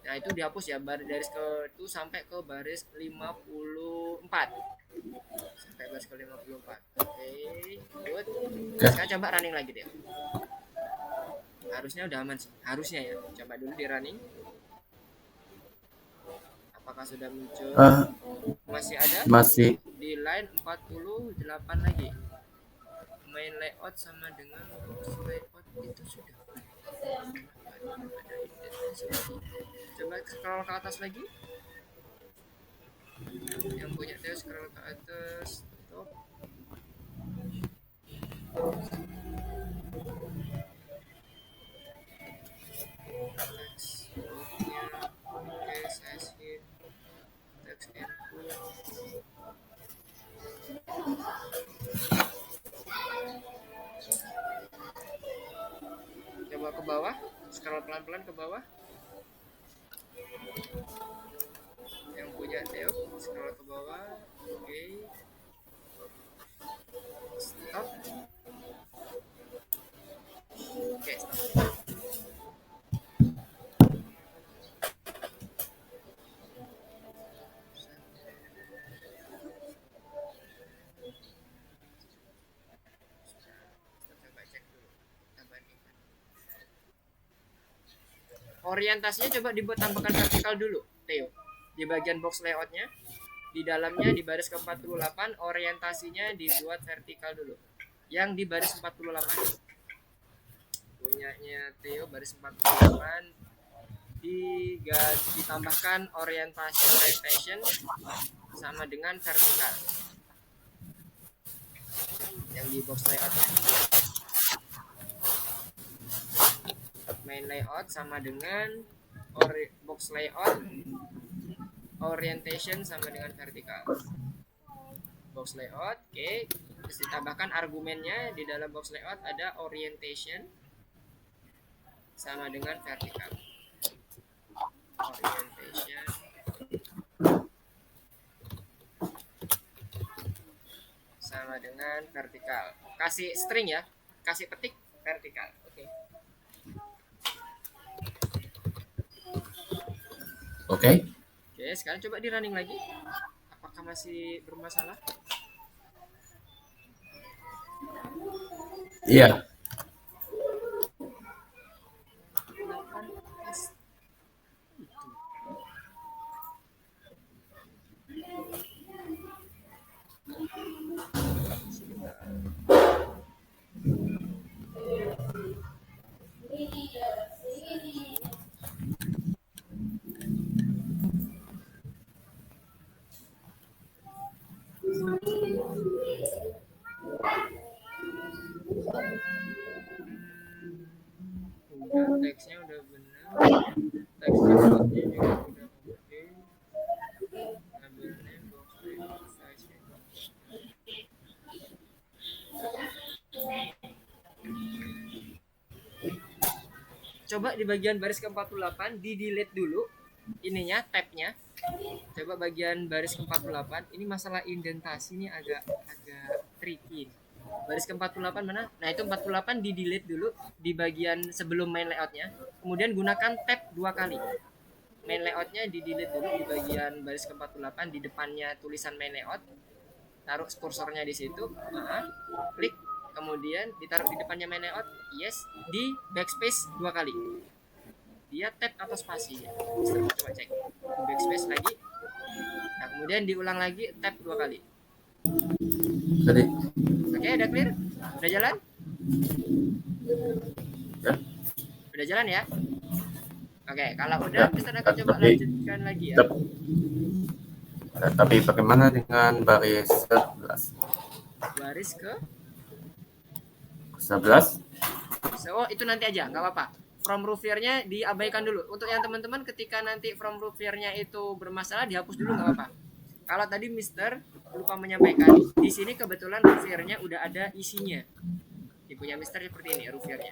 Nah itu dihapus ya, baris ke itu sampai ke baris 54 sampai baris ke 54. Oke, good. Sekarang coba running lagi deh. Harusnya udah aman sih, harusnya ya. Coba dulu di running. Apakah sudah muncul? Masih ada? Masih. Di line 48 lagi. Main layout sama dengan box layout itu sudah. Coba scroll ke atas lagi. Yang punya Theo scroll ke atas. Stop. Oke, size hit. Text input. Coba ke bawah, scroll pelan-pelan ke bawah. Yang punya Theo scroll ke bawah. Oke. Stop. Oke, stop. Orientasinya coba dibuat tambahkan vertikal dulu, Theo. Di bagian box layoutnya, di dalamnya di baris ke-48, orientasinya dibuat vertikal dulu. Yang di baris 48. Punyanya Theo baris 48 ditambahkan orientation sama dengan vertikal. Yang di box layoutnya. Main layout sama dengan box layout, orientation sama dengan vertikal. Box layout, oke. Terus ditambahkan argumennya di dalam box layout ada orientation sama dengan vertikal. Orientation sama dengan vertikal. Kasih string ya, kasih petik vertikal. Oke. Oke. Oke, sekarang coba di running lagi. Apakah masih bermasalah? Iya. teksnya udah benar, teks inputnya juga udah oke, labelnya box size-nya. Coba di bagian baris ke-48 di delete dulu ininya, tabnya. Coba bagian baris ke-48 ini masalah indentasi nih agak tricky. Baris ke-48 mana? Nah, itu 48 di delete dulu di bagian sebelum main layoutnya. Kemudian gunakan tab 2 kali. Main layoutnya di delete dulu di bagian baris ke-48 di depannya tulisan main layout. Taruh kursornya di situ. Klik, kemudian ditaruh di depannya main layout. Yes, di backspace 2 kali. Dia tab atau spasi ya. Coba cek. Di backspace lagi. Nah, kemudian diulang lagi tab 2 kali. Jadi, Oke, udah clear? Udah jalan? ya. Udah jalan ya? Oke, kalau udah Ya, kita akan coba tapi- lanjutkan lagi ya. Tapi bagaimana dengan baris 11? Baris ke 11? oh, itu nanti aja, nggak apa-apa. From Rouviernya diabaikan dulu. Untuk yang teman-teman ketika nanti from Rouviernya itu bermasalah dihapus dulu nggak apa-apa. Kalau tadi Mister lupa menyampaikan, di sini kebetulan Rouviernya udah ada isinya. Di punya Mister seperti ini Rouviernya.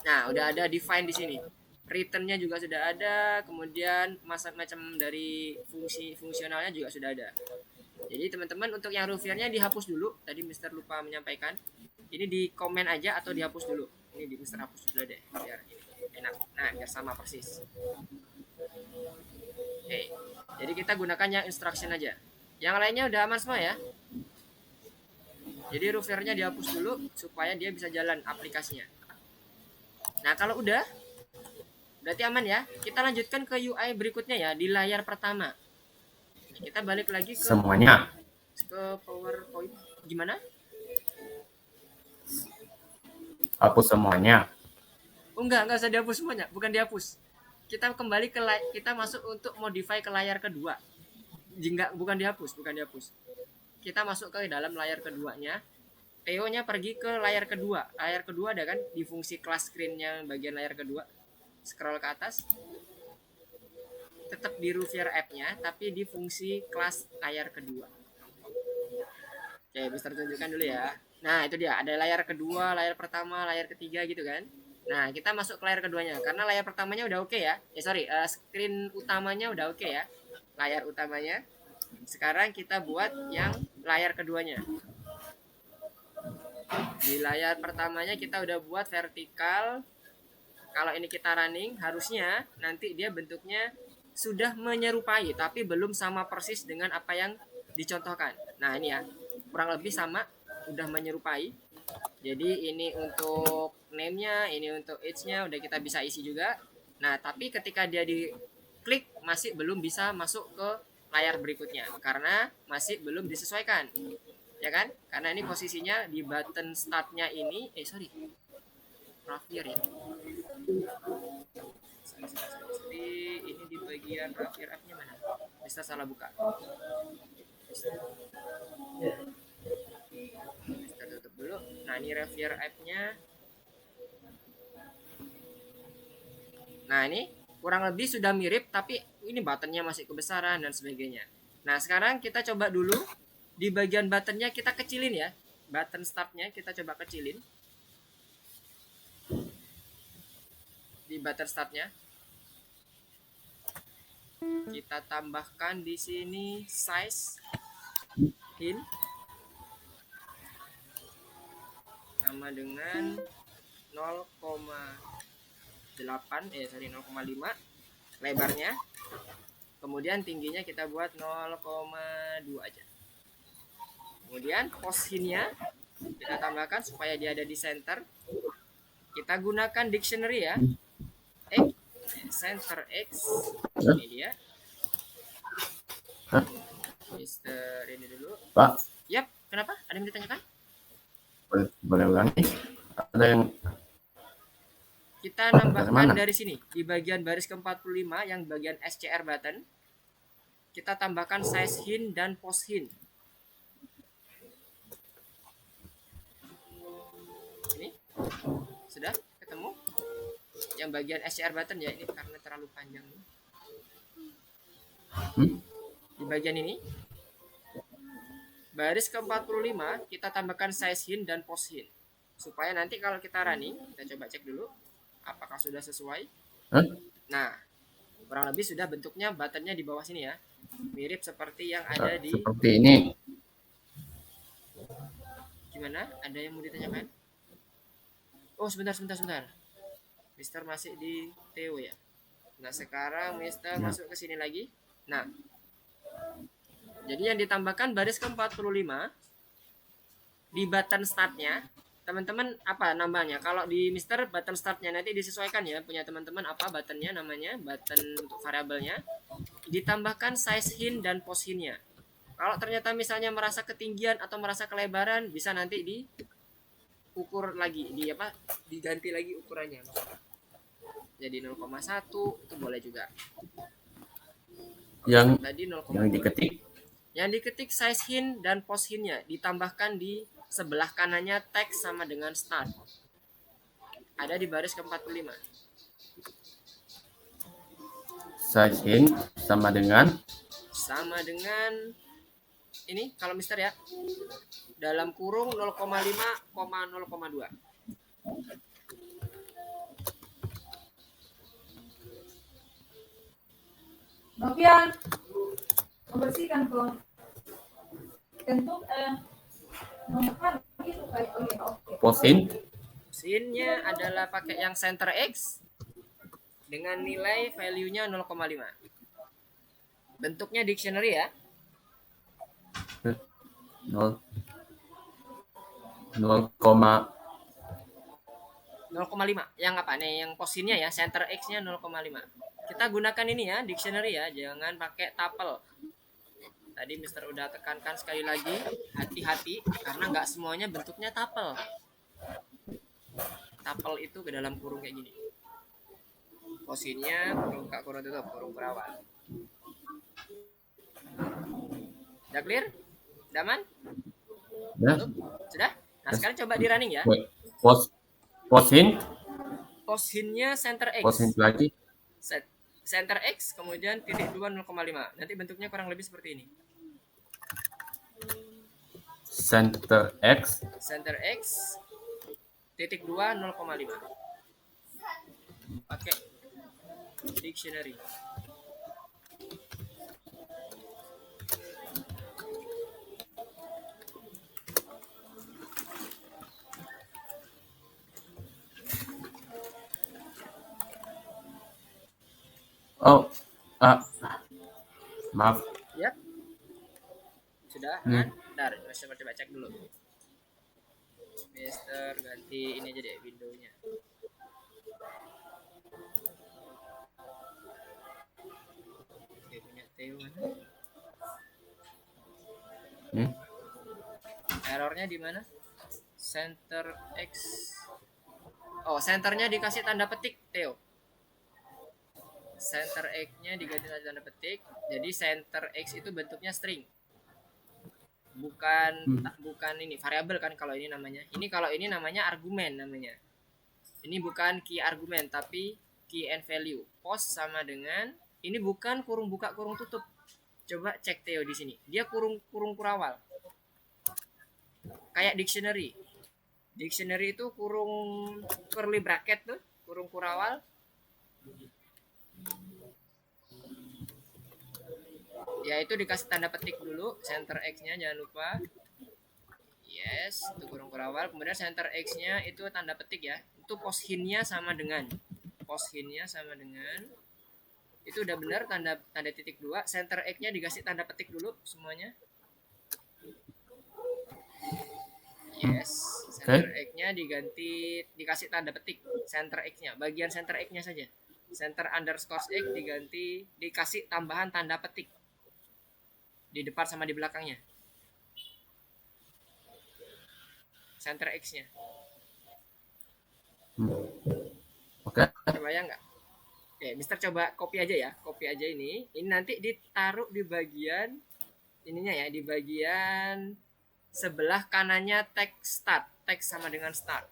Nah, udah ada define di sini. Returnnya juga sudah ada, kemudian macam dari fungsionalnya juga sudah ada. Jadi teman-teman untuk yang Rouviernya dihapus dulu. Tadi Mister lupa menyampaikan. Ini di komen aja atau dihapus dulu. Ini di Mister hapus dulu deh biar ini enak. Nah, biar sama persis. Oke. Jadi kita gunakan yang instruction aja. Yang lainnya udah aman semua ya. Jadi Rouviernya dihapus dulu supaya dia bisa jalan aplikasinya. Nah, kalau udah berarti aman ya. Kita lanjutkan ke UI berikutnya ya di layar pertama. Kita balik lagi ke Semuanya. ke PowerPoint. Gimana? Hapus semuanya. Oh, enggak usah dihapus semuanya, bukan dihapus. Kita kembali ke kita masuk untuk modify ke layar kedua. Enggak, bukan dihapus. Kita masuk ke dalam layar keduanya. Theo-nya pergi ke layar kedua. Layar kedua ada kan di fungsi class screen-nya bagian layar kedua. Scroll ke atas. Tetap di Rouvier app-nya tapi di fungsi kelas layar kedua. Oke, bisa tunjukkan dulu ya. Nah, itu dia, ada layar kedua, layar pertama, layar ketiga gitu kan. Nah, kita masuk ke layar keduanya karena layar pertamanya udah oke ya. Screen utamanya udah oke ya. Layar utamanya. Sekarang kita buat yang layar keduanya. Di layar pertamanya kita udah buat vertikal. Kalau ini kita running, harusnya nanti dia bentuknya sudah menyerupai tapi belum sama persis dengan apa yang dicontohkan. Nah, ini ya, kurang lebih sama, udah menyerupai. Jadi ini untuk name-nya, ini untuk age-nya udah kita bisa isi juga. Nah, tapi ketika dia diklik masih belum bisa masuk ke layar berikutnya karena masih belum disesuaikan. Ya kan? Karena ini posisinya di button start-nya ini, Rouvier ya. Ini di bagian Rouvier app-nya mana? Bisa salah buka. Kita tutup dulu. Nah, ini Rouvier app-nya. Nah, ini kurang lebih sudah mirip tapi ini buttonnya masih kebesaran dan sebagainya. Nah, sekarang kita coba dulu di bagian buttonnya kita kecilin ya. Button start-nya kita coba kecilin. Di button start-nya kita tambahkan di sini size hint sama dengan 0,5 lebarnya. Kemudian tingginya kita buat 0,2 aja. Kemudian post hint-nya kita tambahkan supaya dia ada di center. Kita gunakan dictionary ya. Center X. Ini dia. Mister ini dulu. Pak, Yap, kenapa? Ada yang ditanyakan? boleh ulangi? Ada yang Kita nambahkan bagaimana? dari sini di bagian baris ke-45 yang bagian SCR button. Kita tambahkan size hint dan post hint. Ini sudah ketemu? yang bagian SCR button ya, ini karena terlalu panjang. Di bagian ini baris ke-45 kita tambahkan size hint dan post hint supaya nanti kalau kita running, kita coba cek dulu apakah sudah sesuai. Nah, kurang lebih sudah bentuknya buttonnya di bawah sini ya, mirip seperti yang ada di seperti ini. Gimana? Ada yang mau ditanyakan? Oh, sebentar. Mister masih di TO ya. Nah, sekarang Mister masuk ke sini lagi. Nah, jadi yang ditambahkan baris ke-45 di button startnya, teman-teman apa nambahnya? Kalau di Mister button startnya nanti disesuaikan ya, punya teman-teman apa buttonnya namanya, button untuk variabelnya. Ditambahkan size hint dan post hintnya. Kalau ternyata misalnya merasa ketinggian atau merasa kelebaran, bisa nanti diukur lagi, diganti lagi ukurannya. Jadi 0,1 itu boleh juga. Yang tadi 0,2. Yang diketik size hint dan post hintnya ditambahkan di sebelah kanannya teks sama dengan start. Ada di baris ke-45. Size hint sama dengan ini kalau Mister ya, dalam kurung 0,5,0,2. Novian, membersihkan kok. Tentu Posnya adalah pakai yang center X dengan nilai value-nya 0,5. Bentuknya dictionary ya. 0,5 yang apa nih, yang posisinya ya, center X-nya 0,5. Kita gunakan ini ya, dictionary ya, jangan pakai tuple. Tadi Mister udah tekankan sekali lagi, hati-hati karena nggak semuanya bentuknya tuple. Tuple itu ke dalam kurung kayak gini. Posisinya kurung buka, kurung tutup, kurung berawal. Udah clear? Udah aman? ya. Sudah? Nah, sekarang coba di running ya. Post hint. Post hint-nya center X. Post hint lagi. Center X, kemudian titik 2 0,5. Nanti bentuknya kurang lebih seperti ini. Center X, titik 2 0,5. Pakai dictionary. maaf. Ya. Sudah, kan? Bentar, coba cek dulu. Mister ganti ini aja deh windownya. Oke, punya Theo mana? Errornya di mana? Center X. Oh, centernya dikasih tanda petik, Theo. Center X-nya diganti tanda petik. Jadi center X itu bentuknya string. Bukan ini variabel kan kalau ini namanya. Ini kalau ini namanya argumen namanya. Ini bukan key argumen tapi key and value. Post sama dengan ini bukan kurung buka kurung tutup. Coba cek Theo di sini. Dia kurung kurawal. Kayak dictionary. Dictionary itu kurung curly bracket tuh, kurung kurawal. Ya itu dikasih tanda petik dulu, center X-nya jangan lupa. Yes, itu kurung kurawal. Kemudian center X-nya itu tanda petik ya. Itu post hint-nya sama dengan. Itu udah benar tanda titik 2. Center X-nya dikasih tanda petik dulu semuanya. Yes, center X-nya dikasih tanda petik center X-nya. Bagian center X-nya saja. Center underscore X dikasih tambahan tanda petik di depan sama di belakangnya. Center X-nya. Oke. Kebayang nggak? Oke, Mister coba copy aja ya. Copy aja ini. Ini nanti ditaruh di bagian ininya ya, di bagian sebelah kanannya teks start. Teks sama dengan start.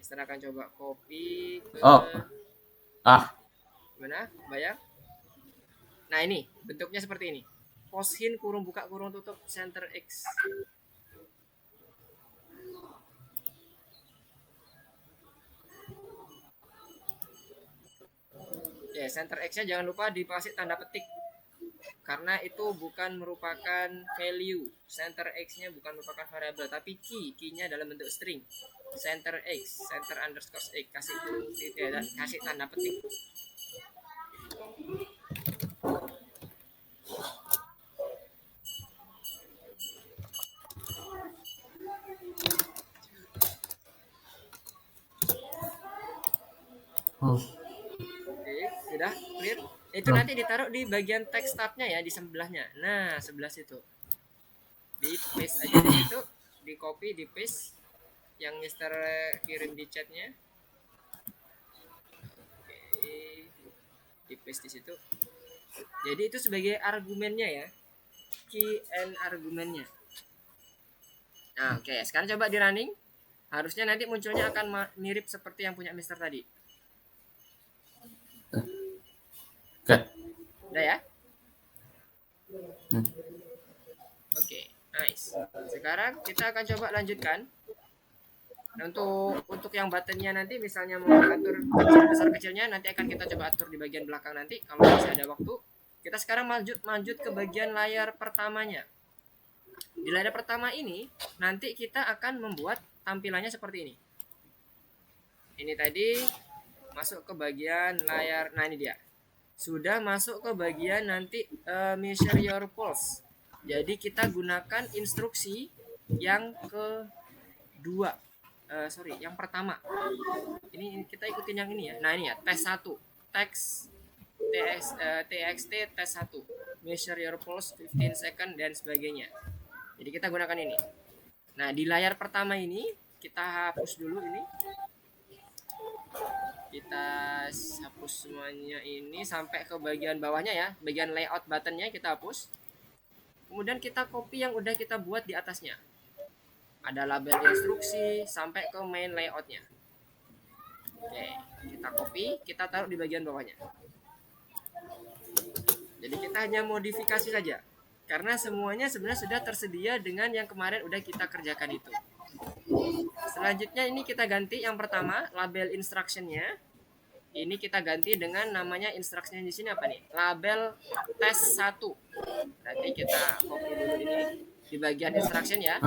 Mister akan coba copy ke Oh. Gimana? Bayang? Nah, ini bentuknya seperti ini. Poshin kurung buka kurung tutup center X. Ya, center X-nya jangan lupa dikasih tanda petik. Karena itu bukan merupakan value. Center X-nya bukan merupakan variabel, tapi key-nya dalam bentuk string. Center X, center underscore X, kasih kurung titik dan kasih tanda petik. Oh. Oke, sudah clear. Itu nanti ditaruh di bagian text tab-nya ya, di sebelahnya. Nah, sebelah situ. Di paste aja di situ, di copy, di paste yang Mister kirim di chatnya. Oke, di paste di situ. Jadi itu sebagai argumennya ya, key and argumennya. Nah, oke, sekarang coba di running. Harusnya nanti munculnya akan mirip seperti yang punya Mister tadi. Oke. Udah ya? Hmm. Oke, nice. Sekarang kita akan coba lanjutkan. Nah, untuk yang buttonnya nanti misalnya mau atur besar kecilnya nanti akan kita coba atur di bagian belakang nanti kalau masih ada waktu. Kita sekarang lanjut ke bagian layar pertamanya. Di layar pertama ini nanti kita akan membuat tampilannya seperti ini. Ini tadi masuk ke bagian layar. Nah, ini dia. Sudah masuk ke bagian nanti measure your pulse. Jadi kita gunakan instruksi yang kedua. Yang pertama. Ini kita ikutin yang ini ya. Nah, ini ya, tes 1. TXT tes 1. Measure your pulse 15 second dan sebagainya. Jadi kita gunakan ini. Nah, di layar pertama ini kita hapus dulu ini. Kita hapus semuanya ini sampai ke bagian bawahnya ya, bagian layout buttonnya kita hapus. Kemudian kita copy yang udah kita buat di atasnya. Ada label instruksi sampai ke main layoutnya. Oke, kita copy, kita taruh di bagian bawahnya. Jadi kita hanya modifikasi saja. Karena semuanya sebenarnya sudah tersedia dengan yang kemarin udah kita kerjakan itu. Selanjutnya ini kita ganti yang pertama label instruction-nya. Ini kita ganti dengan namanya instruction di sini apa nih? Label tes 1. Nanti kita copy dulu ini di bagian instruction ya.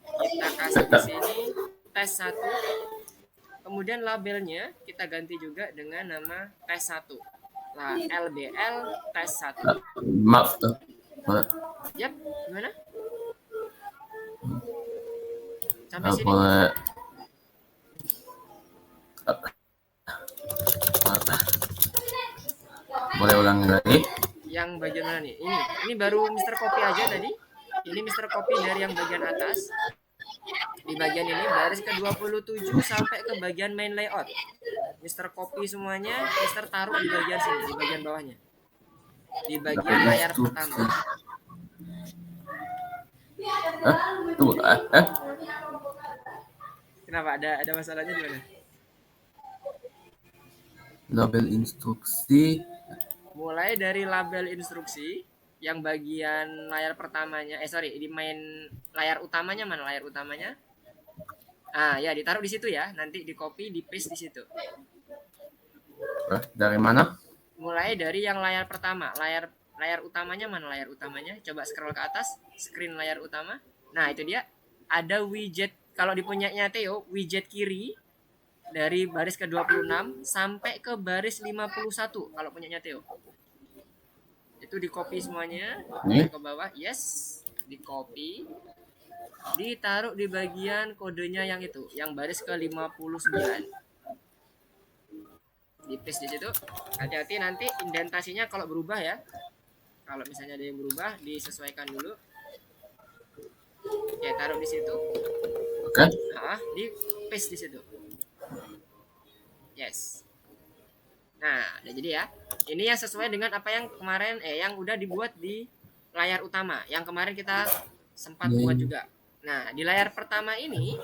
Kita kasih di sini tes 1. Kemudian labelnya kita ganti juga dengan nama tes 1. Lah LBL tes 1. Maaf. Yap, gimana? Sampai sini. Boleh ulangi lagi? Yang bagian mana nih? Ini baru Mister Copy aja tadi. Ini Mister Copy dari yang bagian atas. Di bagian ini baris ke 27 sampai ke bagian main layout. Mister Copy semuanya, Mister taruh di bagian sini, di bagian bawahnya. Di bagian layar pertama. Kenapa? Ada masalahnya di mana? Label instruksi. Mulai dari label instruksi yang bagian layar pertamanya, di main layar utamanya mana layar utamanya? Ah ya, ditaruh di situ ya. Nanti di copy, di paste di situ. Dari mana? Mulai dari yang layar pertama, layar utamanya mana layar utamanya? Coba scroll ke atas, screen layar utama. Nah, itu dia. Ada widget, kalau di punyanya Theo, widget kiri dari baris ke 26 sampai ke baris 51 kalau punyanya Theo. Itu di copy semuanya ke bawah. Yes, di copy. Ditaruh di bagian kodenya yang itu, yang baris ke 59. Di paste di situ. Hati-hati nanti indentasinya kalau berubah ya. Kalau misalnya ada yang berubah, disesuaikan dulu. Ya, taruh di situ. Oke. Di paste di situ. Yes. Nah, udah jadi ya. Ini yang sesuai dengan apa yang kemarin yang udah dibuat di layar utama. Yang kemarin kita sempat buat juga. Nah, di layar pertama ini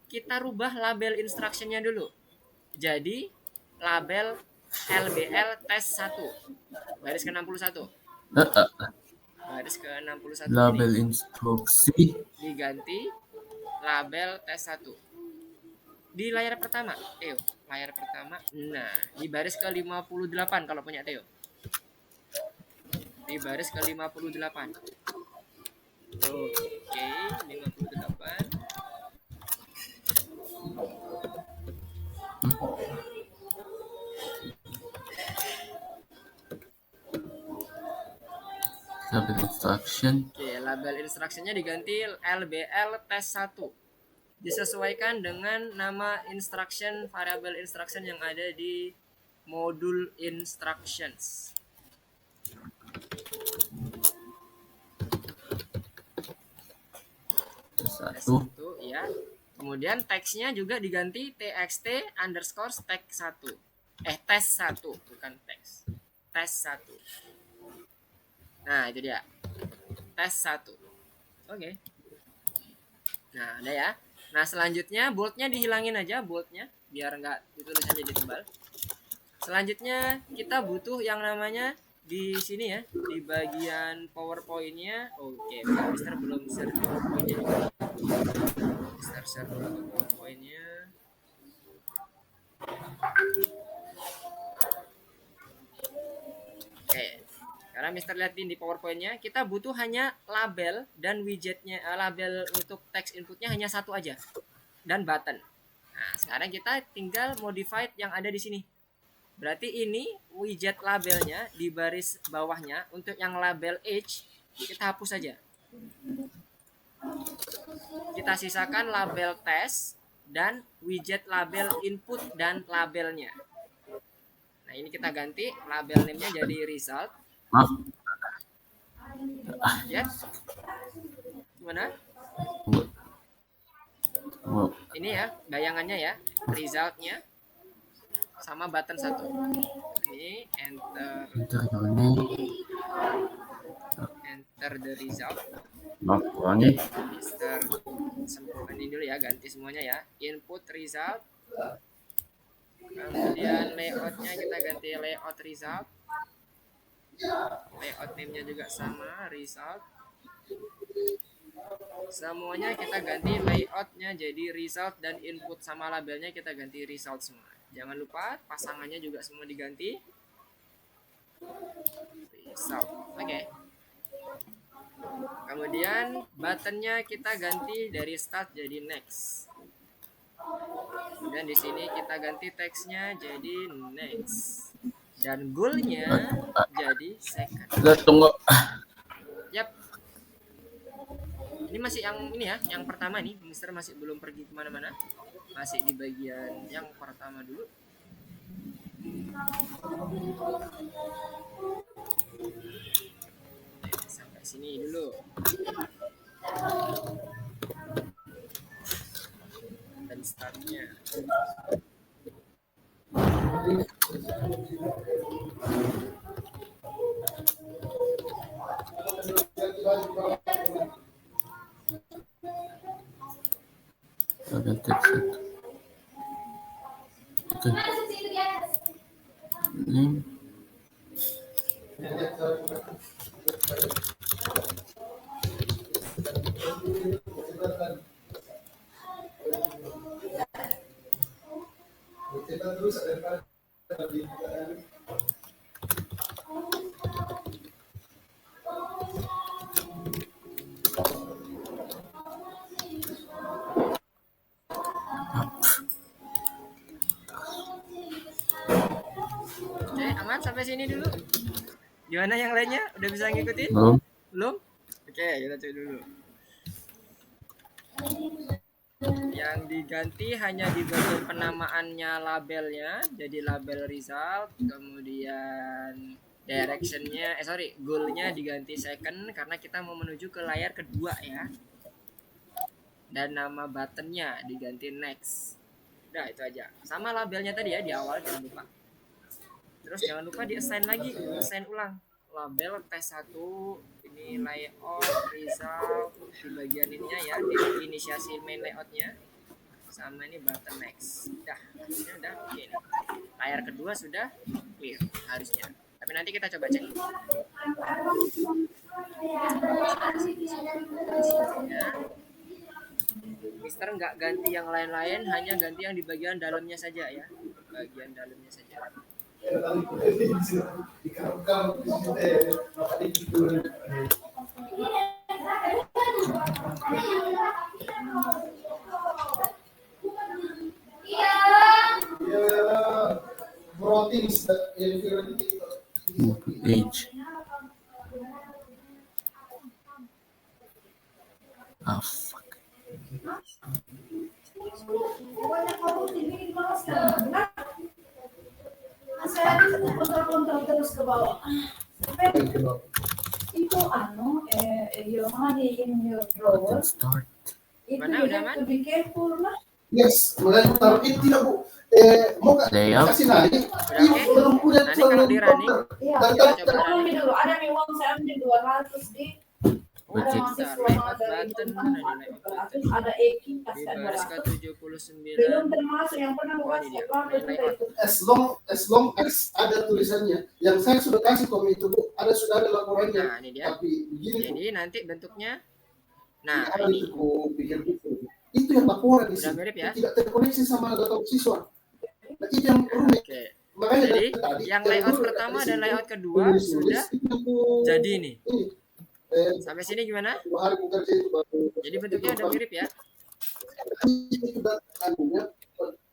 kita rubah label instructionnya dulu. Jadi label LBL tes 1 baris ke-61. Baris ke-61 Label ini instruksi. diganti label tes 1 di layar pertama. Teo, layar pertama. Nah, di baris ke-58 kalau punya Teo. Di baris ke-58. Oke, 58. Label instruction. Oke, label instructionnya diganti LBL tes 1. Disesuaikan dengan nama instruction, variable instruction yang ada di modul instructions. Satu. Ya. Kemudian teksnya juga diganti txt underscore text 1. Tes 1, bukan teks. Tes 1. Nah, itu dia. Tes 1. Oke. Nah, ada ya. Nah, selanjutnya boldnya dihilangin aja, boldnya biar nggak itu tulisannya jadi tebal. Selanjutnya kita butuh yang namanya di sini ya, di bagian PowerPoint-nya. Oke, Mister belum share PowerPoint-nya juga. Mister share dulu PowerPoint-nya. Oke. Karena Mister lihatin di PowerPoint-nya, kita butuh hanya label dan widgetnya, label untuk text inputnya hanya satu aja, dan button. Nah, sekarang kita tinggal modified yang ada di sini. Berarti ini widget labelnya di baris bawahnya. Untuk yang label age kita hapus saja. Kita sisakan label test dan widget label input dan labelnya. Nah, ini kita ganti label name-nya jadi result. Maaf. Ya. Gimana? Wow. Ini ya bayangannya ya, resultnya sama button 1. Ini enter the result. Maaf kurangnya. Mister sempurnain dulu ya, ganti semuanya ya. Input result. Kemudian layoutnya kita ganti layout result. Layout name-nya juga sama, result. Semuanya kita ganti layoutnya jadi result, dan input sama labelnya kita ganti result semua. Jangan lupa pasangannya juga semua diganti. Result. Oke. Kemudian buttonnya kita ganti dari start jadi next. Dan di sini kita ganti teksnya jadi next. Dan goalnya jadi second. Tunggu. Yap. Ini masih yang ini ya, yang pertama nih. Mister masih belum pergi kemana-mana. Masih di bagian yang pertama dulu. Sampai sini dulu. Dan startnya. Label text 1. Oke. Name. Oke, aman sampai sini dulu. Gimana yang lainnya? Udah bisa ngikutin? Belum. Belum? Oke, kita coba dulu. Yang diganti hanya di bagian penamaannya labelnya, jadi label result, kemudian directionnya, goalnya diganti second karena kita mau menuju ke layar kedua ya. Dan nama buttonnya diganti next. Udah itu aja. Sama labelnya tadi ya di awal, jangan lupa. Terus jangan lupa di assign lagi, assign ulang. Label tes 1, ini layout, result, di bagian ininya ya, di inisiasi main layoutnya. sama ini button next. Harusnya udah oke nih. Layar kedua sudah clear harusnya. Tapi nanti kita coba cek dulu. Ya. Mister nggak ganti yang lain-lain, hanya ganti yang di bagian dalamnya saja ya. Bagian dalamnya saja. Age. Ah, fuck. Kontrol terus ke bawah. Itu yung mga in your drawer, Start. itu Mana you udah, have Man? to be careful na. Yes, maganda taruh. Tidak bu. Mau nggak Layout. kasih nari? Udah oke? Belum punya Nanti kalau di running, Iya, Dan coba coba running. dulu. Ada nih uang saya ambil 200 di. Oh, Ada Wajib. mahasiswa layout dari button, Jepang, mana ada layout 200, button? ada Eki Di kasih baris 200. ke-79. Belum termasuk yang pernah Oh, buat ini dia. sekolah itu Layout. itu. as long as ada tulisannya. Yang saya sudah kasih komen itu bu, sudah ada laporannya. Nah, ini dia. Tapi begini bu, Jadi nanti bentuknya, nah apa ini itu ku pikir gitu. Itu yang laporan di udah sini. mirip ya. Tidak terkoneksi sama data siswa. Nah, itu yang rumit. Oke. Makanya Jadi dari tadi, yang dari layout dulu pertama dari dan sini, layout kedua nulis-nulis, sudah itu yang ku- jadi nih. ini. Sampai sini gimana? 2 hari ku kerja itu baru. Jadi bentuknya udah mirip ya. Itu dan anunya,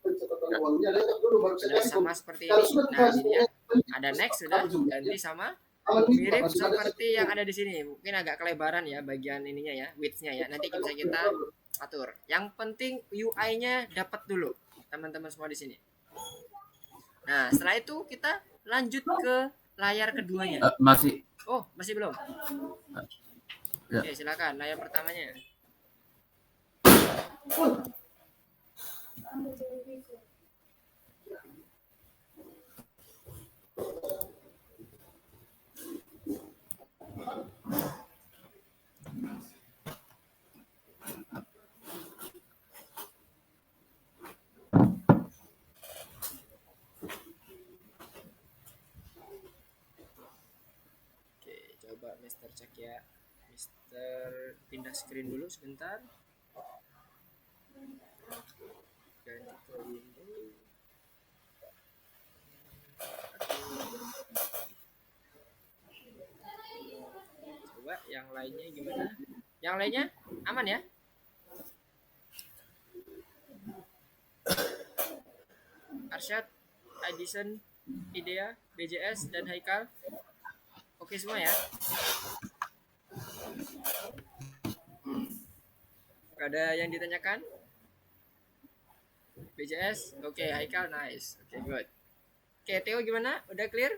pencatatan uangnya ada dulu baru saya Sudah kasih. sama seperti Kalau ini. sudah Nah, dikasih ini dia. uang, Ada next sudah ganti sama aman nih, mirip Pak, sudah ada seperti yang ada di sini. Mungkin agak kelebaran ya bagian ininya ya, width-nya ya. Nanti bisa kita atur. Yang penting UI-nya dapat dulu teman-teman semua di sini. Nah, setelah itu kita lanjut ke layar keduanya. Masih. Oh, masih belum? Ya. Oke, silakan layar pertamanya. Oke, coba Mister cek ya. Mister pindah screen dulu sebentar. Ganti ke window. Coba yang lainnya gimana? Yang lainnya aman ya? Arsyad, Edison, Idea, BJS, dan Haikal. Oke semua ya? Gak ada yang ditanyakan? BJS, oke, Haikal, nice. Oke, good. Oke, Theo gimana? Udah clear?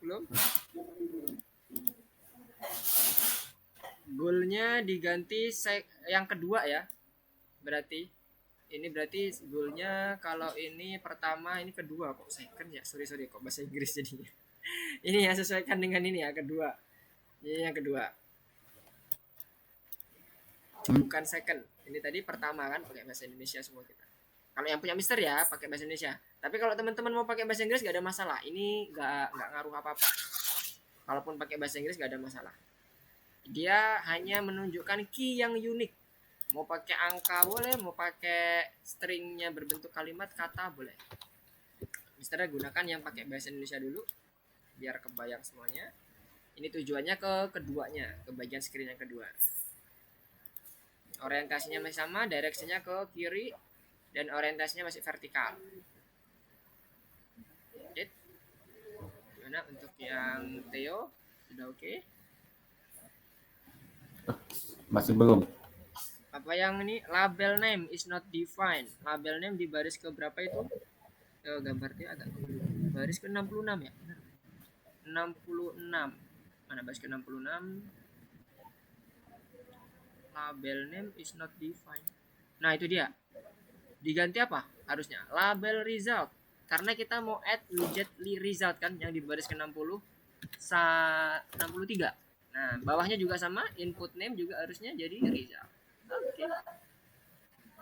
Belum? Goalnya diganti yang kedua ya. Berarti ini berarti goalnya kalau ini pertama, ini kedua kok second ya. Sorry kok bahasa Inggris jadinya. Ini ya sesuaikan dengan ini ya, kedua. Ini yang kedua. Bukan second. Ini tadi pertama kan pakai bahasa Indonesia semua kita. Kalau yang punya Mister ya pakai bahasa Indonesia. Tapi kalau teman-teman mau pakai bahasa Inggris gak ada masalah. Ini gak ngaruh apa-apa. Kalaupun pakai bahasa Inggris gak ada masalah. Dia hanya menunjukkan key yang unik. Mau pakai angka boleh, mau pakai stringnya berbentuk kalimat kata boleh. Mister gunakan yang pakai bahasa Indonesia dulu biar kebayang semuanya. Ini tujuannya ke keduanya, ke bagian screen yang kedua. Orientasinya masih sama, directionnya ke kiri dan orientasinya masih vertikal. Gimana untuk yang Theo? Sudah oke? Masih belum. Apa yang ini? Label name is not defined. Label name di baris ke berapa itu? Gambarnya agak keliru. Baris ke 66 ya? 66. Mana baris ke 66? Label name is not defined. Nah, itu dia. Diganti apa? Harusnya label result. Karena kita mau add widget result kan yang di baris ke 63. Nah, bawahnya juga sama, input name juga harusnya jadi result. Oke.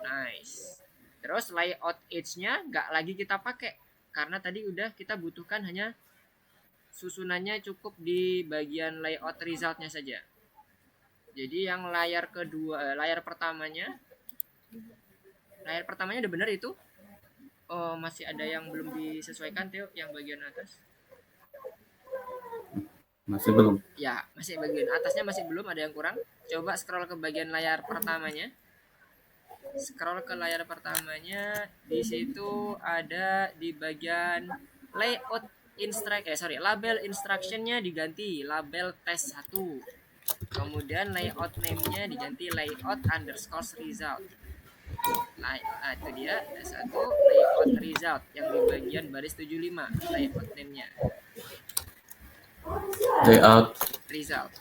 Nice. Terus layout edge-nya nggak lagi kita pakai karena tadi udah kita butuhkan hanya susunannya cukup di bagian layout result-nya saja. Jadi yang layar kedua, layar pertamanya udah benar itu. Oh, masih ada yang belum disesuaikan, Theo, yang bagian atas. Masih belum. Ya, masih bagian atasnya masih belum, ada yang kurang. Coba scroll ke bagian layar pertamanya. Scroll ke layar pertamanya, di situ ada di bagian layout label instructionnya diganti label test 1. Kemudian layout name-nya diganti layout underscore result. Nah, itu dia test 1 layout result yang di bagian baris 75 layout name-nya. Layout Result.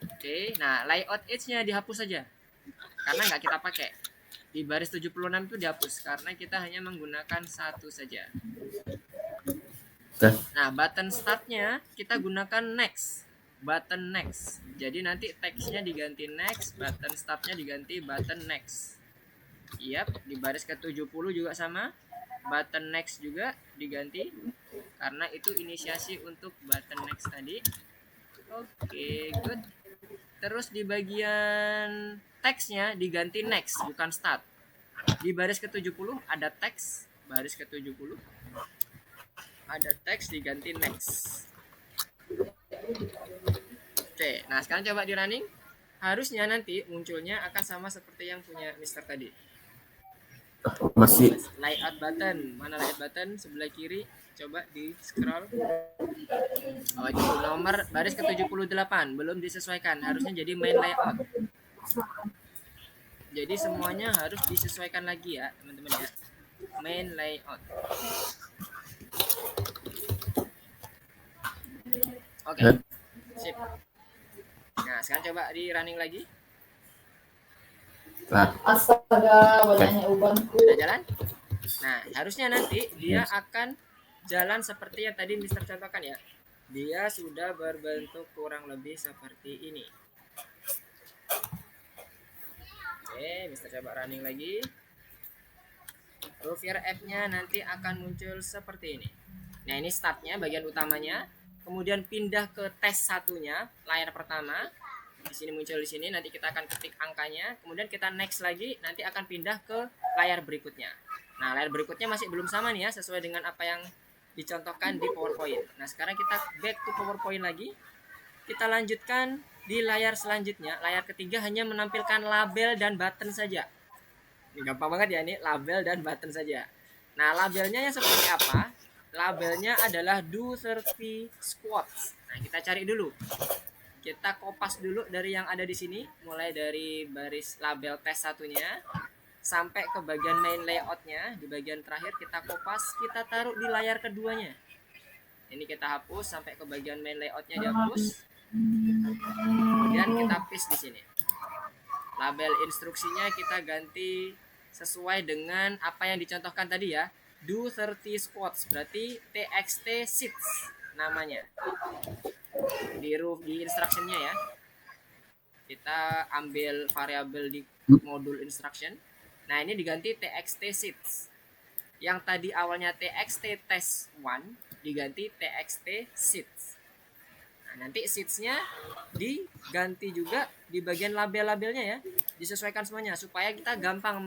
Oke, nah layout edge-nya dihapus saja karena nggak kita pakai. Di baris 76 itu dihapus karena kita hanya menggunakan satu saja. Nah, button start-nya kita gunakan next. Button next. Jadi nanti text-nya diganti next, button start-nya diganti button next. Yap, di baris ke-70 juga sama. Button next juga diganti karena itu inisiasi untuk button next tadi. Oke, good. Terus di bagian teksnya diganti next, bukan start. Di baris ke-70 ada teks, baris ke-70 ada teks diganti next. Oke, nah sekarang coba di running. Harusnya nanti munculnya akan sama seperti yang punya Mister tadi. masih Layout button, mana layout button? Sebelah kiri, coba di scroll. Oh, itu nomor baris ke-78 belum disesuaikan, harusnya jadi main layout. Jadi semuanya harus disesuaikan lagi ya, teman-teman ya. Main layout. Oke. Sip. Nah, sekarang coba di running lagi. nah, Astaga, banyaknya ubanku. Sudah jalan? Nah, harusnya nanti dia akan jalan seperti yang tadi Mister contohkan ya. Dia sudah berbentuk kurang lebih seperti ini. Oke, Mister coba running lagi. Rovier app-nya nanti akan muncul seperti ini. Nah, ini startnya, bagian utamanya. Kemudian pindah ke tes satunya, layar pertama. Di sini muncul di sini, nanti kita akan ketik angkanya. Kemudian kita next lagi, nanti akan pindah ke layar berikutnya. Nah, layar berikutnya masih belum sama nih ya, sesuai dengan apa yang dicontohkan di PowerPoint. Nah, sekarang kita back to PowerPoint lagi. Kita lanjutkan di layar selanjutnya. Layar ketiga hanya menampilkan label dan button saja. Ini gampang banget ya, ini label dan button saja. Nah, labelnya yang seperti apa? Labelnya adalah do 30 squats. Nah, kita cari dulu. Kita kopas dulu dari yang ada di sini, mulai dari baris label tes satunya sampai ke bagian main layoutnya. Di bagian terakhir kita kopas, kita taruh di layar keduanya. Ini kita hapus sampai ke bagian main layoutnya dihapus. Kemudian kita paste di sini. Label instruksinya kita ganti sesuai dengan apa yang dicontohkan tadi ya. Do 30 squats, berarti txt sits namanya. Di instructionnya ya, kita ambil variabel di modul instruction. Nah, ini diganti txt sits. Yang tadi awalnya txt test 1 diganti txt sits. Nah, nanti sitsnya diganti juga di bagian label-labelnya ya, disesuaikan semuanya supaya kita gampang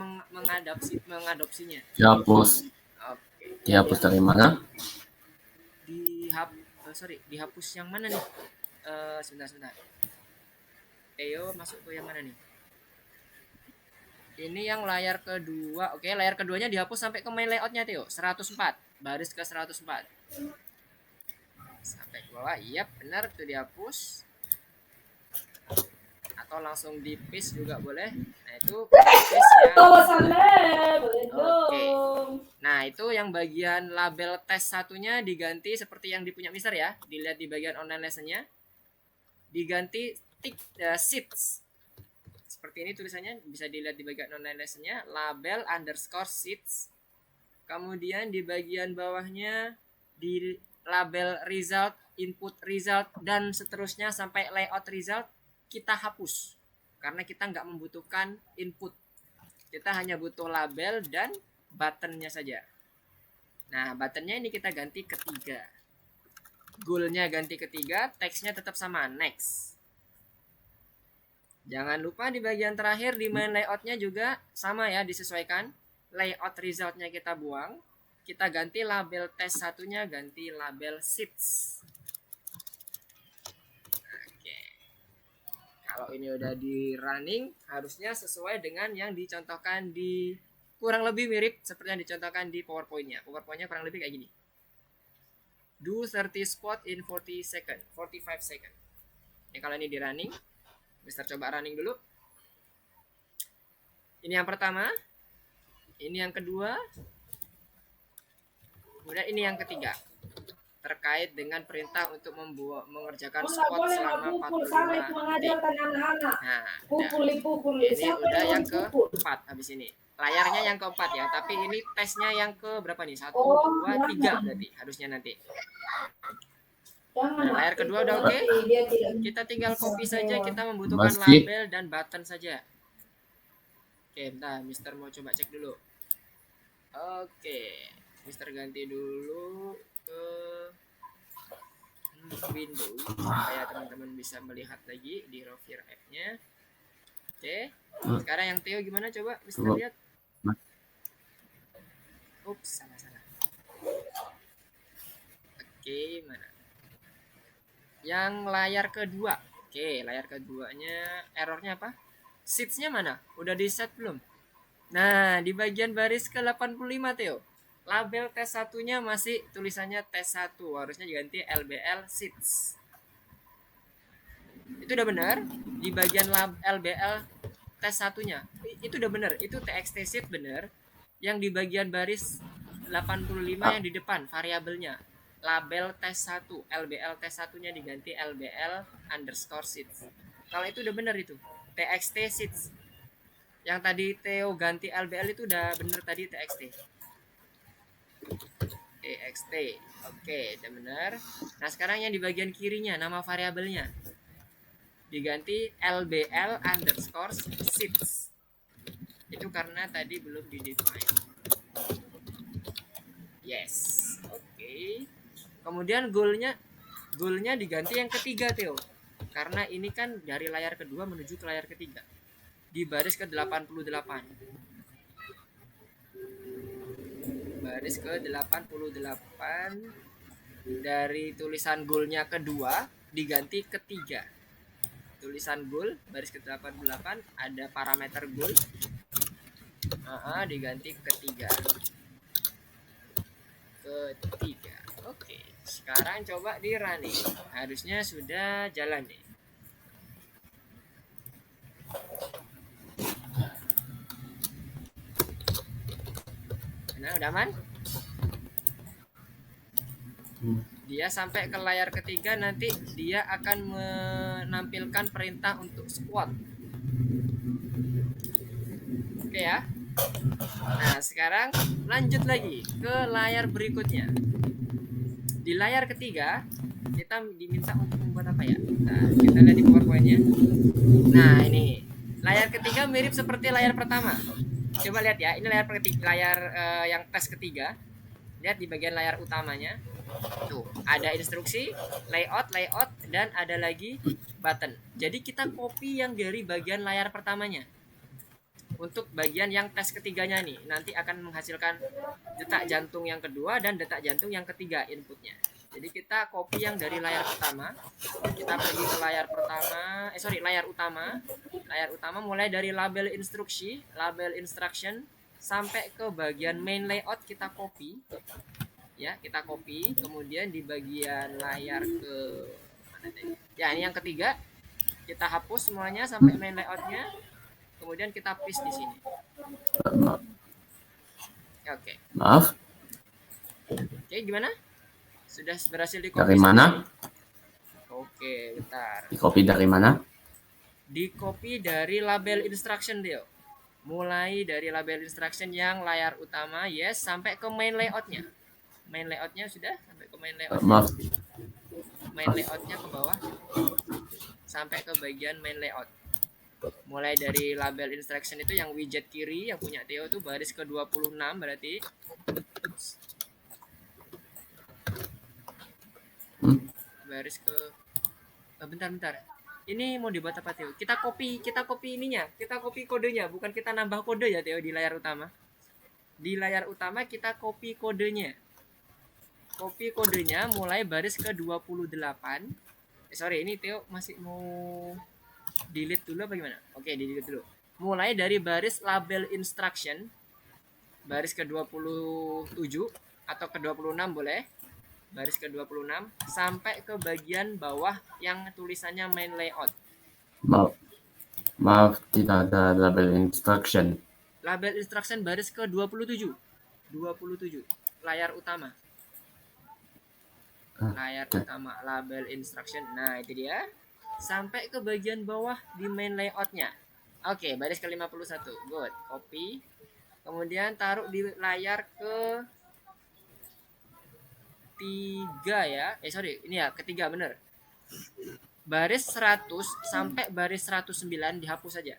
mengadopsinya. dihapus. Oke. Dihapus dari mana? Dihapus yang mana nih? Sebentar. Theo masuk ke yang mana nih? Ini yang layar kedua. Oke, layar keduanya dihapus sampai ke main layoutnya Theo. 104, baris ke 104. Sampai ke bawah. Iya, benar itu dihapus. Atau langsung di paste juga boleh. Nah, itu paste yang Oke. Nah, itu yang bagian label tes satunya diganti seperti yang dipunya Mister ya. Dilihat di bagian online lesson-nya. Diganti seats. Seperti ini tulisannya, bisa dilihat di bagian online lesson-nya, label underscore seats. Kemudian di bagian bawahnya di label result input result, dan seterusnya sampai layout result kita hapus. Karena kita nggak membutuhkan input. Kita hanya butuh label dan buttonnya saja. Nah, buttonnya ini kita ganti ke 3. Goalnya ganti ke 3, teksnya tetap sama, next. Jangan lupa di bagian terakhir di main layoutnya juga sama ya, disesuaikan. Layout resultnya kita buang. Kita ganti label tes satunya, ganti label sheets. Oke. Kalau ini udah di running, harusnya sesuai dengan yang dicontohkan di, kurang lebih mirip seperti yang dicontohkan di PowerPoint-nya. PowerPoint-nya kurang lebih kayak gini. Do 30 spot in 45 second. Ini kalau ini di running, Mister coba running dulu. Ini yang pertama, ini yang kedua, kemudian ini yang ketiga. Terkait dengan perintah untuk mengerjakan spot selama 45 detik. Nah, ini udah yang keempat habis ini. Layarnya yang keempat ya, tapi ini tesnya yang ke berapa nih? 1, 2, 3 berarti harusnya nanti. Nah, layar kedua udah oke. Kita tinggal copy saja, kita membutuhkan Masih. label dan button saja. Oke, bentar, Mister mau coba cek dulu. Oke, Mister ganti dulu ke Windows supaya teman-teman bisa melihat lagi di Rovier app-nya. Oke, sekarang yang Theo gimana coba Mister lihat? Ups, salah. Oke, mana? Yang layar kedua. Oke, layar keduanya errornya apa? Sheets-nya mana? Udah di set belum? Nah, di bagian baris ke-85 Theo. Label tes satunya masih tulisannya tes 1. Harusnya diganti LBL sheets. Itu udah benar. Di bagian LBL tes satunya. Itu udah benar. Itu TXT sheet benar. Yang di bagian baris 85 yang di depan variabelnya. Label tes 1, LBL tes satunya diganti LBL underscore sheets. Kalau itu udah benar itu, TXT sheets. Yang tadi Theo ganti LBL itu udah benar tadi TXT. Oke, udah benar. Nah, sekarang yang di bagian kirinya, nama variabelnya diganti LBL underscore sheets. Itu karena tadi belum di define. Yes, oke. Kemudian goalnya diganti yang ketiga Theo. Karena ini kan dari layar kedua menuju ke layar ketiga. Di baris ke-88. Baris ke-88 dari tulisan goalnya kedua diganti ketiga. Tulisan goal baris ke-88 ada parameter goal. Diganti ketiga. Oke. Sekarang coba di running. Harusnya sudah jalan nih. Nah, udah aman? Dia sampai ke layar ketiga, nanti dia akan menampilkan perintah untuk squat. Oke ya. Nah, sekarang lanjut lagi ke layar berikutnya. Di layar ketiga kita diminta untuk membuat apa ya? Nah, kita lihat di PowerPoint-nya. Nah, ini layar ketiga mirip seperti layar pertama. Coba lihat ya, ini layar yang tes ketiga. Lihat di bagian layar utamanya. Tuh, ada instruksi, layout, dan ada lagi button. Jadi kita copy yang dari bagian layar pertamanya. Untuk bagian yang tes ketiganya nih, nanti akan menghasilkan detak jantung yang kedua dan detak jantung yang ketiga inputnya. Jadi kita copy yang dari layar pertama, kita pergi ke layar utama. Layar utama mulai dari label instruksi, label instruction sampai ke bagian main layout kita copy. Ya, kita copy, kemudian di bagian layar ke mana tadi? Ya, ini yang ketiga. Kita hapus semuanya sampai main layoutnya. Kemudian kita paste di sini. Oke. Maaf. Oke, gimana? Sudah berhasil di copy? Dari mana? Oke, bentar. Di copy dari mana? Di copy dari label instruction dia. Mulai dari label instruction yang layar utama, yes, sampai ke main layoutnya. Main layoutnya sudah sampai ke main layout. Maaf. main layoutnya ke bawah sampai ke bagian main layout. Mulai dari label instruction itu yang widget kiri yang punya Theo tuh baris ke 26 berarti. Baris ke bentar. Ini mau dibuat apa Theo? Kita copy ininya, kita copy kodenya, bukan kita nambah kode ya Theo di layar utama. Di layar utama kita copy kodenya. Copy kodenya mulai baris ke 28. Sorry, ini Theo masih mau delete dulu apa gimana? Oke, delete dulu. Mulai dari baris label instruction baris ke 27 atau ke 26 boleh. Baris ke 26 sampai ke bagian bawah yang tulisannya main layout. Maaf, tidak ada label instruction. Label instruction baris ke 27. Layar utama. Layar utama label instruction. Nah, itu dia. Sampai ke bagian bawah di main layoutnya. Oke, baris ke 51. Good. Copy. Kemudian taruh di layar ke 3 ya. Sorry, ini ya ketiga bener. Baris 100 sampai baris 109 dihapus saja.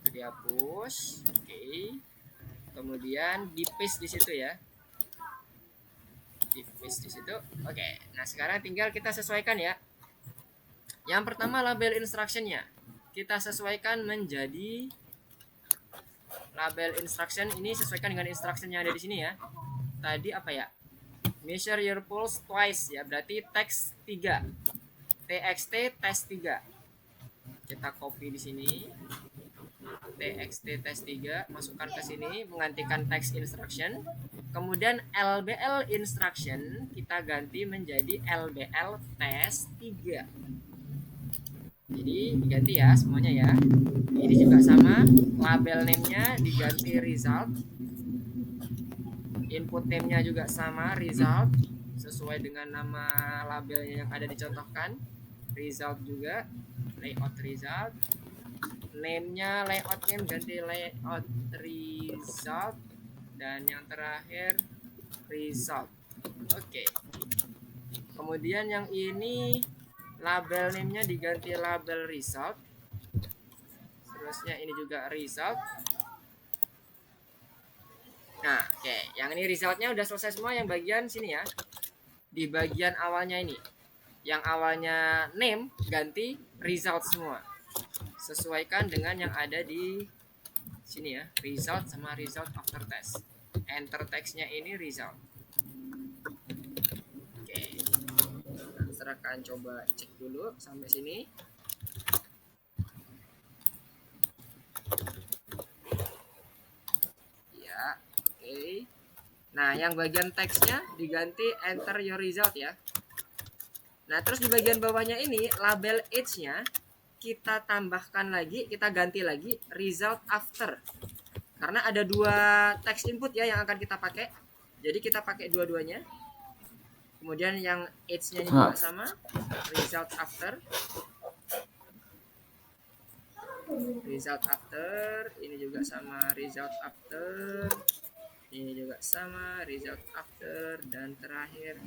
Dihapus. Oke. Kemudian di paste di situ ya. Di paste di situ. Oke. Nah, sekarang tinggal kita sesuaikan ya. Yang pertama label instructionnya. Kita sesuaikan menjadi label instruction ini sesuaikan dengan instruction yang ada di sini ya. Tadi apa ya? Measure your pulse twice ya, berarti text 3. TXT test 3. Kita copy di sini. TXT test 3 masukkan ke sini menggantikan text instruction. Kemudian LBL instruction kita ganti menjadi LBL test 3. Jadi diganti ya semuanya ya. Ini juga sama, label name-nya diganti result. Input name-nya juga sama, result, sesuai dengan nama labelnya yang ada dicontohkan. Result juga, layout result. Name-nya layout name ganti layout result. Dan yang terakhir result. Oke. Kemudian yang ini label name-nya diganti label result. Terusnya ini juga result. Nah, oke, yang ini resultnya udah selesai semua yang bagian sini ya. Di bagian awalnya ini, yang awalnya name ganti result semua. Sesuaikan dengan yang ada di sini ya, result sama result after test. Enter text-nya ini result. Oke, nah, serahkan coba cek dulu sampai sini. Ya. Oke. Nah, yang bagian teksnya diganti enter your result ya. Nah, terus di bagian bawahnya ini label age-nya kita tambahkan lagi, kita ganti lagi result after. Karena ada 2 text input ya yang akan kita pakai. Jadi kita pakai dua-duanya. Kemudian yang age-nya juga sama, result after. Result after, ini juga sama result after. Ini juga sama result after, dan terakhir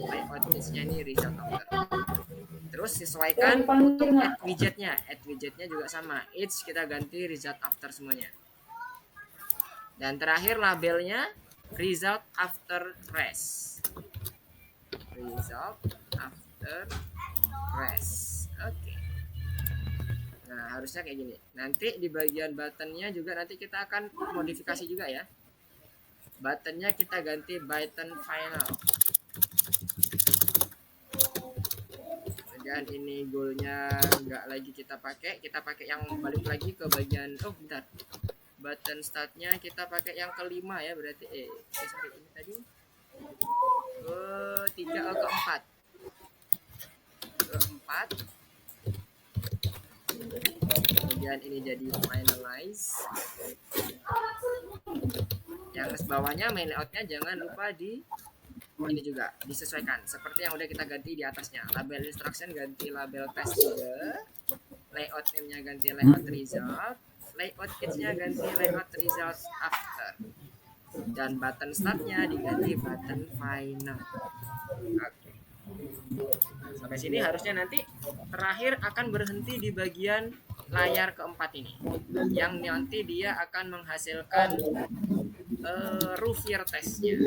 layout nya ini result after. Terus sesuaikan untuk add widgetnya juga sama, age kita ganti result after semuanya. Dan terakhir labelnya result after rest. Result after rest. Oke. Nah, harusnya kayak gini. Nanti di bagian buttonnya juga nanti kita akan modifikasi juga ya. Buttonnya kita ganti button final. Kemudian ini goalnya nggak lagi kita pakai yang balik lagi ke bagian bentar. Button startnya kita pakai yang kelima ya, berarti sorry, ini tadi keempat. Kemudian ini jadi finalize. Yang bawahnya main layoutnya jangan lupa ini juga disesuaikan seperti yang udah kita ganti di atasnya. Label instruction ganti label test juga, layout name-nya ganti layout result, layout age-nya ganti layout result after, dan button start-nya diganti button final. Oke. Sampai sini harusnya nanti terakhir akan berhenti di bagian layar keempat ini, yang nanti dia akan menghasilkan Roovier testnya.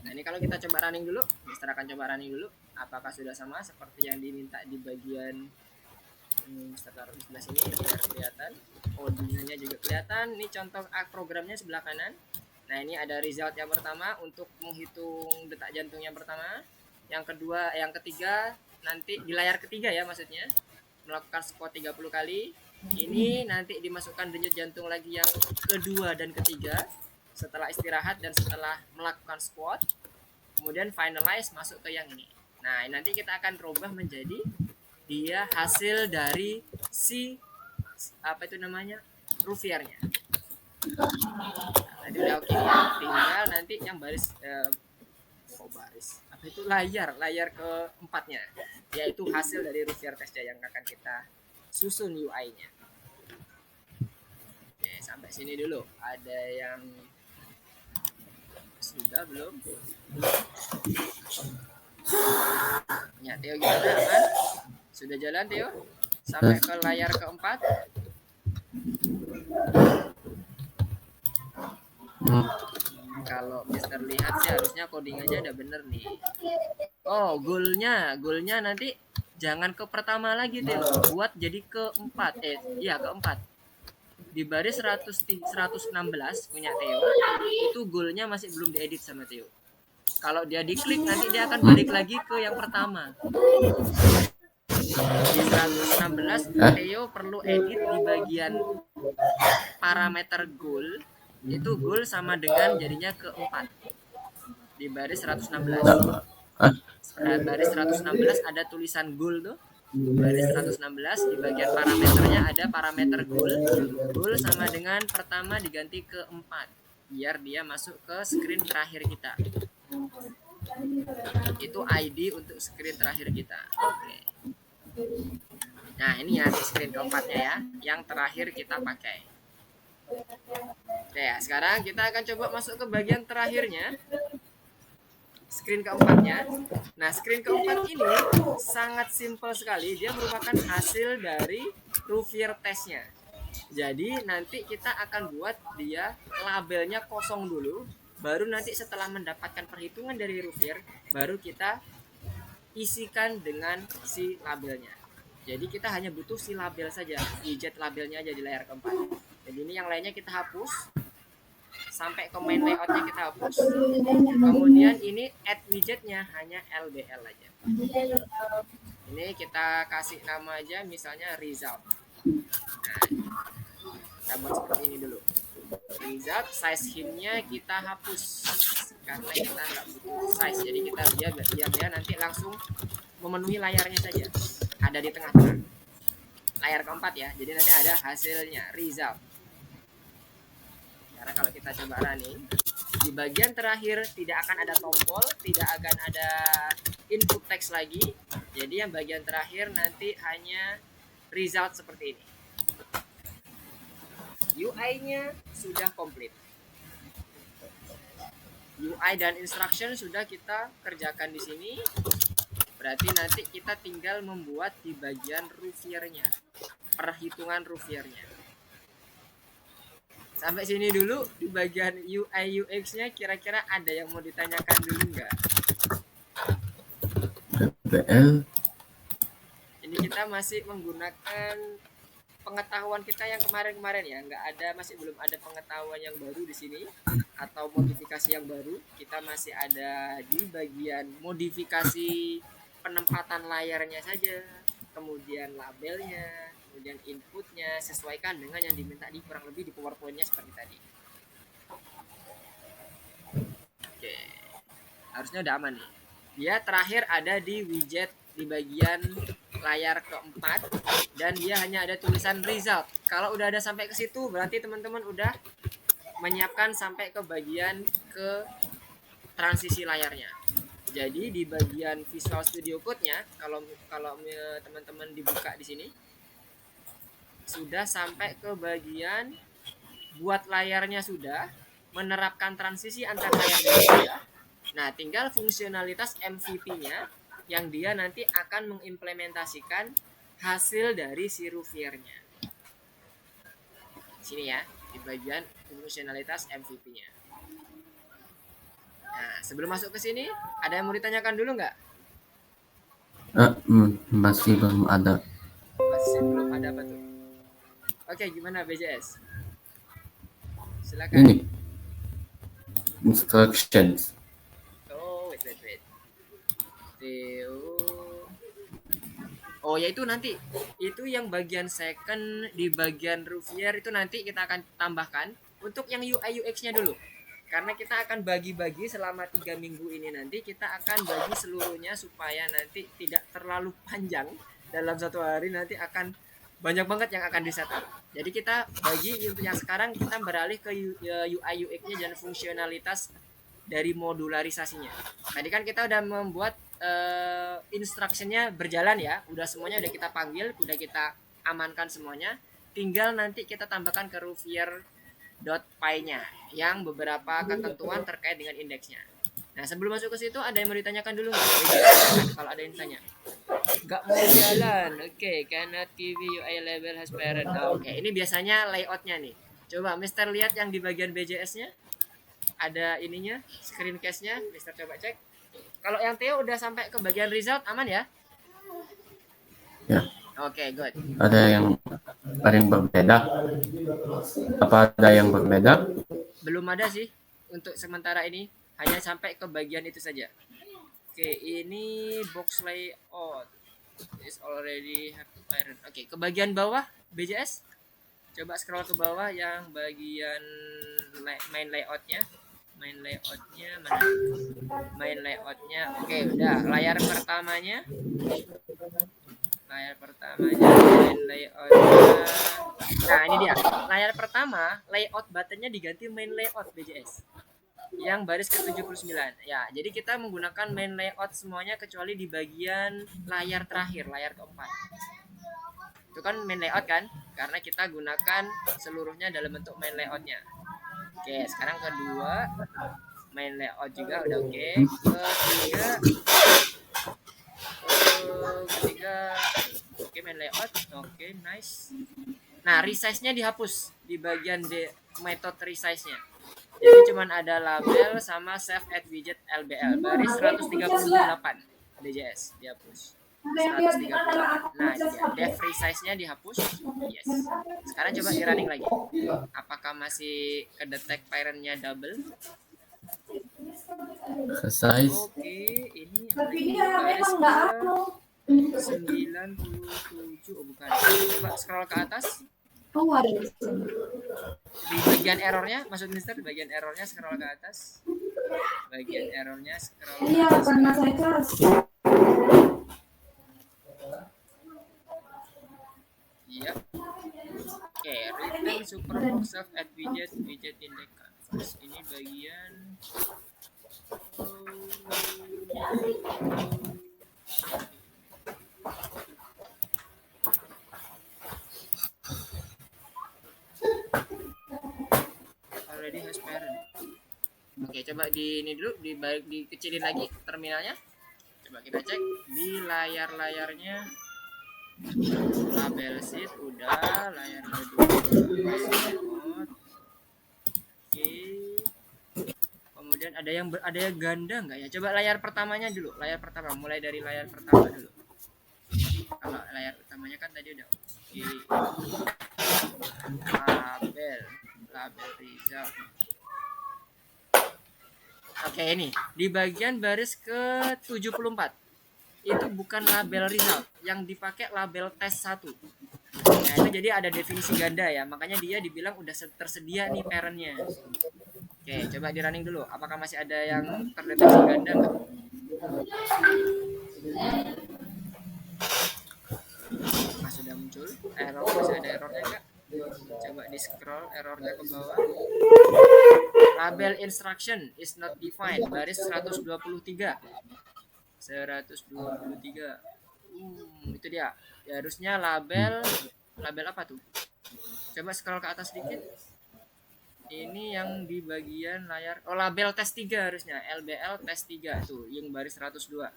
Nah ini kalau kita coba running dulu, Mister akan coba running dulu, apakah sudah sama seperti yang diminta di bagian Mister taruh di sebelah sini biar kelihatan, codingnya juga kelihatan. Ini contoh programnya sebelah kanan. Nah ini ada result yang pertama untuk menghitung detak jantung yang pertama, yang kedua, yang ketiga nanti di layar ketiga ya maksudnya, melakukan squat 30 kali. Ini nanti dimasukkan denyut jantung lagi yang kedua dan ketiga setelah istirahat dan setelah melakukan squat. Kemudian finalize masuk ke yang ini. Nah nanti kita akan rubah menjadi dia hasil dari si apa itu namanya Rooviernya. Tadi udah oke ya, tinggal nanti yang baris baris apa itu layar keempatnya, yaitu hasil dari Roovier testnya yang akan kita susun UI-nya. Oke, sampai sini dulu. Ada yang sudah belum? Ya, Theo gimana? Aman? Sudah jalan Theo? Sampai ke layar keempat? Kalau Mister lihat sih harusnya coding aja udah bener nih. Oh, goalnya nanti jangan ke pertama lagi Theo, buat jadi keempat. Keempat. Di baris 116 punya Theo, itu goalnya masih belum diedit sama Theo. Kalau dia diklik nanti dia akan balik lagi ke yang pertama. Di 116 Theo perlu edit di bagian parameter goal. Itu goal sama dengan jadinya keempat di baris 116. Baris 116 ada tulisan goal tuh, baris 116 di bagian parameternya ada parameter goal sama dengan pertama diganti ke 4 biar dia masuk ke screen terakhir kita. Itu ID untuk screen terakhir kita. Oke. Nah ini ya screen keempatnya ya, yang terakhir kita pakai. Oke ya, sekarang kita akan coba masuk ke bagian terakhirnya, screen keempatnya. Nah screen keempat ini sangat simpel sekali, dia merupakan hasil dari Roovier testnya. Jadi nanti kita akan buat dia labelnya kosong dulu, baru nanti setelah mendapatkan perhitungan dari Roovier, baru kita isikan dengan si labelnya. Jadi kita hanya butuh si label saja, widget labelnya aja di layar keempat. Jadi ini yang lainnya kita hapus, sampai ke main layoutnya kita hapus. Kemudian ini add widgetnya hanya LBL aja. Ini kita kasih nama aja misalnya result. Nah, kita buat seperti ini dulu. Result, size hintnya kita hapus karena kita nggak butuh size. Jadi kita biar dia nanti langsung memenuhi layarnya saja. Ada di tengah-tengah layar keempat ya. Jadi nanti ada hasilnya result. Karena kalau kita coba running, di bagian terakhir tidak akan ada tombol, tidak akan ada input text lagi. Jadi yang bagian terakhir nanti hanya result seperti ini. UI-nya sudah komplit. UI dan instruction sudah kita kerjakan di sini. Berarti nanti kita tinggal membuat di bagian Rooviernya, perhitungan Rooviernya. Sampai sini dulu di bagian UI UX-nya, kira-kira ada yang mau ditanyakan dulu nggak? Ini kita masih menggunakan pengetahuan kita yang kemarin-kemarin ya, belum ada pengetahuan yang baru di sini atau modifikasi yang baru. Kita masih ada di bagian modifikasi penempatan layarnya saja, kemudian labelnya, kemudian inputnya sesuaikan dengan yang diminta di kurang lebih di PowerPoint-nya seperti tadi. Oke, harusnya udah aman nih. Dia terakhir ada di widget di bagian layar keempat dan dia hanya ada tulisan result. Kalau udah ada sampai ke situ berarti teman-teman udah menyiapkan sampai ke bagian ke transisi layarnya. Jadi di bagian Visual Studio Code-nya, kalau teman-teman dibuka di sini, sudah sampai ke bagian buat layarnya sudah, menerapkan transisi antar layarnya sudah. Nah, tinggal fungsionalitas MVP-nya yang dia nanti akan mengimplementasikan hasil dari si Rouviernya. Sini ya, di bagian fungsionalitas MVP-nya. Nah, sebelum masuk ke sini, ada yang mau ditanyakan dulu nggak? Masih belum ada. Masih belum ada apa tuh? Oke, gimana BJS? Silakan. Ini instructions. Oh, wait. Oh, yaitu nanti itu yang bagian second di bagian Rouvier itu nanti kita akan tambahkan untuk yang UI UX-nya dulu. Karena kita akan bagi-bagi selama 3 minggu ini nanti kita akan bagi seluruhnya supaya nanti tidak terlalu panjang dalam satu hari, nanti akan banyak banget yang akan di-setup. Jadi kita bagi untuk yang sekarang kita beralih ke UI UX-nya dan fungsionalitas dari modularisasinya. Tadi kan kita udah membuat instruction-nya berjalan ya, udah semuanya udah kita panggil, udah kita amankan semuanya, tinggal nanti kita tambahkan ke Rouvier.py-nya yang beberapa ketentuan terkait dengan indeksnya. Nah, sebelum masuk ke situ ada yang mau ditanyakan dulu nggak? Kalau ada yang tanya, nggak mau jalan, oke, cannot TV UI label has parent. Oke, ini biasanya layoutnya nih. Coba Mister lihat yang di bagian BJS-nya, ada ininya, screen case-nya, Mister coba cek. Kalau yang Theo udah sampai ke bagian result, aman ya? Ya. Oke, good. Ada yang berbeda? Apa ada yang berbeda? Belum ada sih untuk sementara ini, hanya sampai ke bagian itu saja. Oke, ini box layout is already have parent. Oke, ke bagian bawah BJS. Coba scroll ke bawah yang bagian main layoutnya. Main layoutnya mana? Main layoutnya. Oke, udah. Layar pertamanya. Main layoutnya. Nah, ini dia. Layar pertama, layout buttonnya diganti main layout BJS. Yang baris ke-79. Ya, jadi kita menggunakan main layout semuanya kecuali di bagian layar terakhir, layar keempat. Itu kan main layout kan? Karena kita gunakan seluruhnya dalam bentuk main layoutnya. Oke, sekarang kedua, main layout juga udah oke. Ketiga, oke, main layout, oke, nice. Nah, resize-nya dihapus di bagian method resize-nya. Jadi cuman ada label sama save add widget LBL baris 138 DJS dihapus. 138. Nah, dev resize-nya dihapus. Yes. Sekarang coba di running lagi. Apakah masih kedetek parent-nya double? Size. Oke, ini baris ke 97. Oh, bukan. Coba scroll ke atas. Oh, ada di Di bagian errornya, maksud Mister, bagian errornya scroll ke atas. Bagian errornya scroll ke Iya, atas. karena saya kelas. Iya. Oke, return superbox self add widget index canvas. Ini bagian already has parent. Oke, coba di ini dulu, dikecilin lagi terminalnya. Coba kita cek di layarnya. Label sheet udah, layar kedua. Oke. Kemudian ada yang ganda nggak ya? Coba layar pertamanya dulu, layar pertama, mulai dari layar pertama dulu. Kalau layar utamanya kan tadi udah oke. Label result. Oke, ini di bagian baris ke-74 itu bukan label result, yang dipakai label tes 1. Nah, itu jadi ada definisi ganda ya, makanya dia dibilang udah tersedia nih parentnya. Oke, coba di running dulu, apakah masih ada yang terdeteksi ganda nggak? Sudah muncul error, masih ada errornya nggak? Coba di scroll errornya ke bawah. Label instruction is not defined, baris 123. 123. Itu dia. Ya, harusnya label apa tuh? Coba scroll ke atas sedikit. Ini yang di bagian layar. Oh, label tes 3 harusnya. LBL tes 3 tuh, yang baris 102.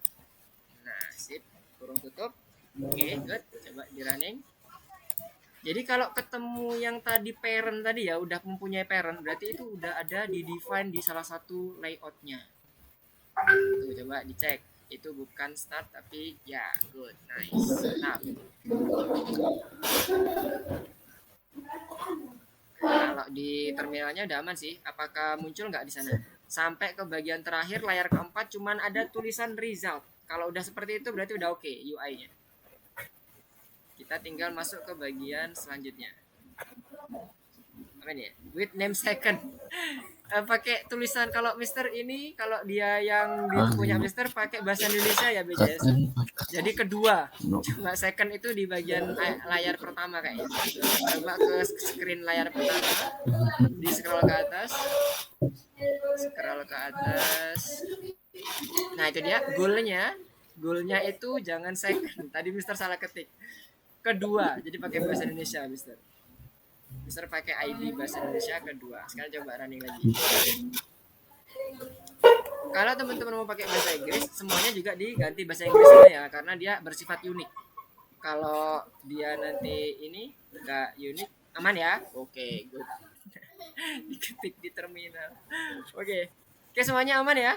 Nah, sip. Kurung tutup. Oke, good. Coba di running. Jadi kalau ketemu yang tadi parent tadi ya, udah mempunyai parent, berarti itu udah ada di define di salah satu layoutnya. Tuh, coba dicek. Itu bukan start tapi ya, good, nice. Nah, kalau di terminalnya udah aman sih. Apakah muncul nggak di sana? Sampai ke bagian terakhir layar keempat cuman ada tulisan result. Kalau udah seperti itu berarti udah oke UI-nya. Kita tinggal masuk ke bagian selanjutnya. Apa ini ya? With name second. Pakai tulisan kalau Mister ini, kalau dia yang punya Mister pakai bahasa Indonesia ya BJS. Jadi kedua. Cuma second itu di bagian layar pertama kayaknya. Coba ke screen layar pertama. Di scroll ke atas. Scroll ke atas. Nah, itu dia goalnya. Goalnya itu jangan second. Tadi Mister salah ketik. Kedua. Jadi pakai bahasa Indonesia Mister. Mister pakai ID bahasa Indonesia kedua. Sekarang coba running lagi. Kalau teman-teman mau pakai bahasa Inggris, semuanya juga diganti bahasa Inggris ya, karena dia bersifat unik. Kalau dia nanti ini enggak unik, aman ya? Oke, good. Diketik di terminal. Oke, semuanya aman ya?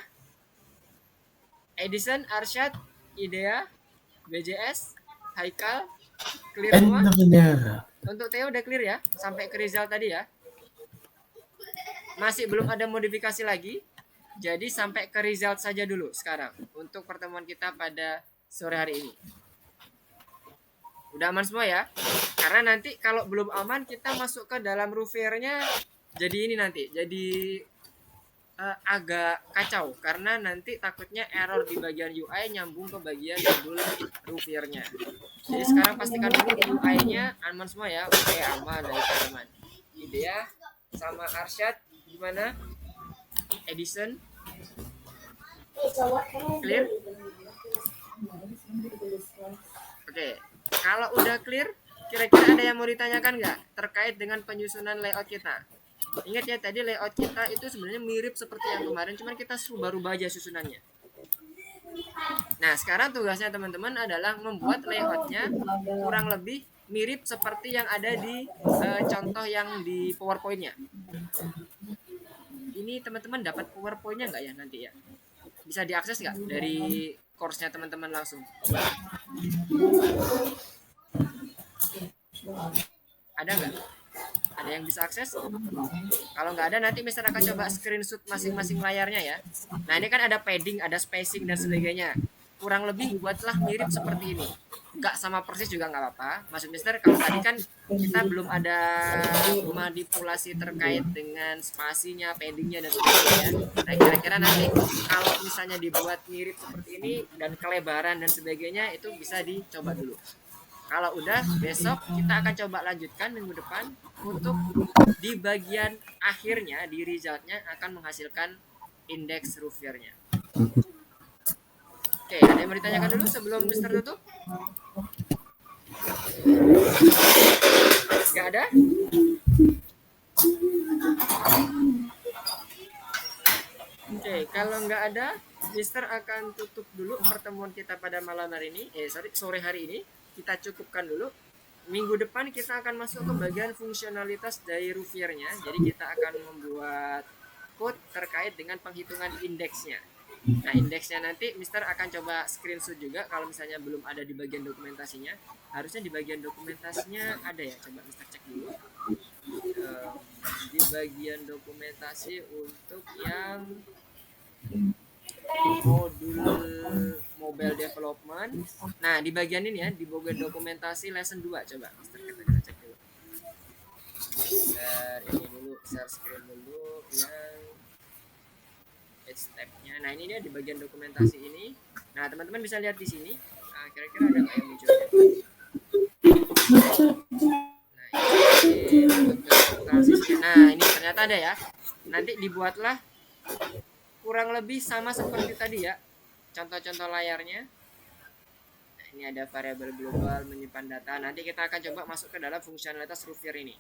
Edison, Arsyad, Idea, BJS, Haikal, clear semua? Untuk Theo udah clear ya? Sampai ke result tadi ya? Masih belum ada modifikasi lagi. Jadi sampai ke result saja dulu sekarang. Untuk pertemuan kita pada sore hari ini. Udah aman semua ya? Karena nanti kalau belum aman kita masuk ke dalam Rouviernya. Jadi ini nanti. Jadi agak kacau. Karena nanti takutnya error di bagian UI nyambung ke bagian judul Rouviernya. Jadi sekarang pastikan dulu UI-nya aman semua ya. Oke, aman dari aman. Idea sama Arsyad gimana? Edison clear? Oke, kalau udah clear, kira-kira ada yang mau ditanyakan nggak terkait dengan penyusunan layout kita? Ingat ya, tadi layout kita itu sebenarnya mirip seperti yang kemarin, cuman kita rubah aja susunannya. Nah, sekarang tugasnya teman-teman adalah membuat layoutnya kurang lebih mirip seperti yang ada di contoh yang di PowerPoint-nya. Ini teman-teman dapat PowerPoint-nya nggak ya nanti ya? Bisa diakses nggak dari course-nya teman-teman langsung? Ada nggak? Ada yang bisa akses? Kalau nggak ada, nanti Mister akan coba screenshot masing-masing layarnya ya. Nah, ini kan ada padding, ada spacing dan sebagainya. Kurang lebih buatlah mirip seperti ini. Nggak sama persis juga nggak apa-apa. Maksud Mister, kalau tadi kan kita belum ada manipulasi terkait dengan spasinya, paddingnya dan sebagainya. Nah, kira-kira nanti kalau misalnya dibuat mirip seperti ini dan kelebaran dan sebagainya, itu bisa dicoba dulu. Kalau udah, besok kita akan coba lanjutkan minggu depan untuk di bagian akhirnya, di resultnya akan menghasilkan indeks Rouviernya. Oke, ada yang mau ditanyakan dulu sebelum Mister tutup? Gak ada? Oke, kalau nggak ada, Mister akan tutup dulu pertemuan kita pada malam hari ini. Sore hari ini. Kita cukupkan dulu. Minggu depan kita akan masuk ke bagian fungsionalitas dari Rouviernya. Jadi kita akan membuat code terkait dengan penghitungan indeksnya. Nah, indeksnya nanti Mister akan coba screenshot juga kalau misalnya belum ada di bagian dokumentasinya. Harusnya di bagian dokumentasinya ada ya. Coba Mister cek dulu. Di bagian dokumentasi untuk yang modul mobile development. Nah, di bagian ini ya, di bagian dokumentasi lesson 2 coba Mister kita cek dulu. Share ini dulu, share screen dulu yang step-nya. Nah, ini dia di bagian dokumentasi ini. Nah, teman-teman bisa lihat di sini. Nah, kira-kira ada nggak yang muncul? Nah, ini ternyata ada ya. Nanti dibuatlah kurang lebih sama seperti tadi ya. contoh-contoh layarnya. Nah, ini ada variabel global menyimpan data. Nanti kita akan coba masuk ke dalam fungsionalitas Rouvir ini.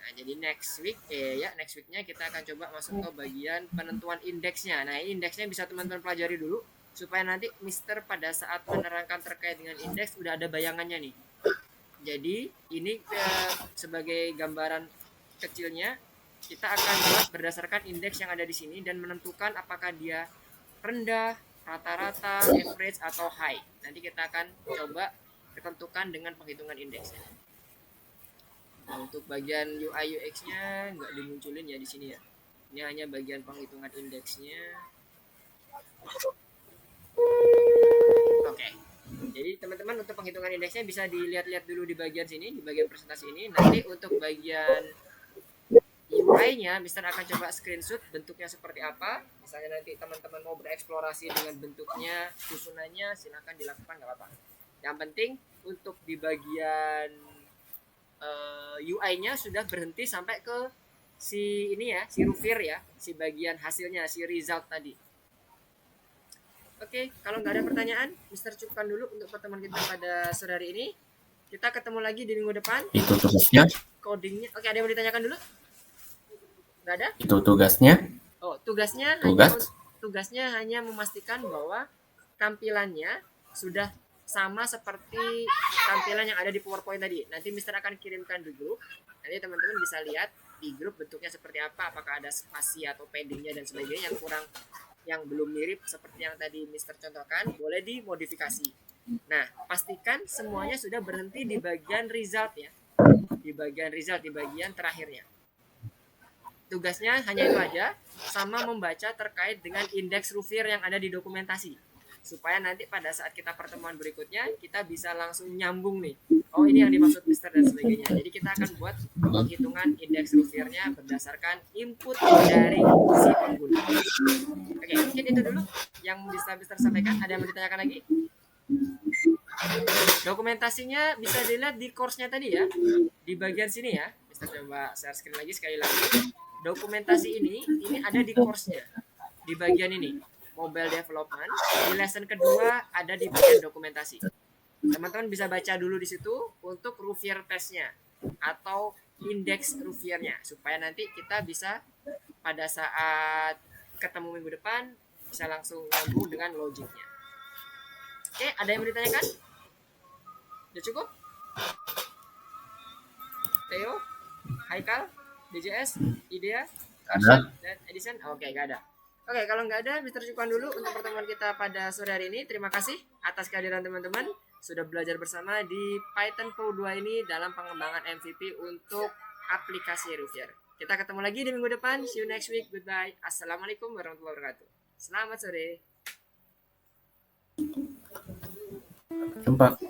Nah, jadi next weeknya kita akan coba masuk ke bagian penentuan indeksnya. Nah, indeksnya bisa teman-teman pelajari dulu supaya nanti Mister pada saat menerangkan terkait dengan indeks udah ada bayangannya nih. Jadi ini sebagai gambaran kecilnya kita akan buat berdasarkan indeks yang ada di sini dan menentukan apakah dia rendah, rata-rata, average atau high. Nanti kita akan coba ketentukan dengan penghitungan indeksnya. Nah, untuk bagian UI UX-nya nggak dimunculin ya di sini ya. Ini hanya bagian penghitungan indeksnya. Oke. Jadi teman-teman untuk penghitungan indeksnya bisa dilihat-lihat dulu di bagian sini, di bagian presentasi ini. Nanti untuk bagian UI-nya, Mister akan coba screenshot bentuknya seperti apa. Misalnya nanti teman-teman mau bereksplorasi dengan bentuknya, susunannya, silakan dilakukan, nggak apa-apa. Yang penting untuk di bagian UI-nya sudah berhenti sampai ke si ini ya, si Rouvir ya, si bagian hasilnya, si result tadi. Oke, kalau nggak ada pertanyaan, Mister cukupkan dulu untuk pertemuan kita pada sore hari ini. Kita ketemu lagi di minggu depan. Itu tugasnya. Codingnya, oke, ada yang mau ditanyakan dulu? Nggak ada? Itu tugasnya. Oh, tugasnya hanya memastikan bahwa tampilannya sudah sama seperti tampilan yang ada di PowerPoint tadi. Nanti Mister akan kirimkan di grup. Nanti teman-teman bisa lihat di grup bentuknya seperti apa, apakah ada spasi atau paddingnya dan sebagainya yang belum mirip seperti yang tadi Mister contohkan, boleh dimodifikasi. Nah, pastikan semuanya sudah berhenti di bagian result ya. Di bagian terakhirnya. Tugasnya hanya itu aja, sama membaca terkait dengan indeks Rouvir yang ada di dokumentasi. Supaya nanti pada saat kita pertemuan berikutnya, kita bisa langsung nyambung nih. Oh, ini yang dimaksud Mister dan sebagainya. Jadi kita akan buat penghitungan indeks Rouvirnya berdasarkan input dari si pengguna. Oke, mungkin itu dulu yang bisa Mister sampaikan. Ada yang mau ditanyakan lagi? Dokumentasinya bisa dilihat di course-nya tadi ya. Di bagian sini ya. Mister coba share screen lagi sekali lagi. Dokumentasi ini ada di course-nya. Di bagian ini. Mobile Development. Di lesson kedua ada di bagian dokumentasi. Teman-teman bisa baca dulu di situ untuk Rouvir testnya atau indeks Rouvirnya supaya nanti kita bisa pada saat ketemu minggu depan bisa langsung nyambung dengan logiknya. Oke, ada yang mau ditanyakan? Udah cukup? Theo, Haikal, DJS, Idea, Arsyad, dan Edison? Oke, gak ada. Oke, kalau nggak ada, Mister cukupkan dulu untuk pertemuan kita pada sore hari ini. Terima kasih atas kehadiran teman-teman. Sudah belajar bersama di Python Pro 2 ini dalam pengembangan MVP untuk aplikasi Rouvir. Kita ketemu lagi di minggu depan. See you next week. Goodbye. Assalamualaikum warahmatullahi wabarakatuh. Selamat sore. Jumpa.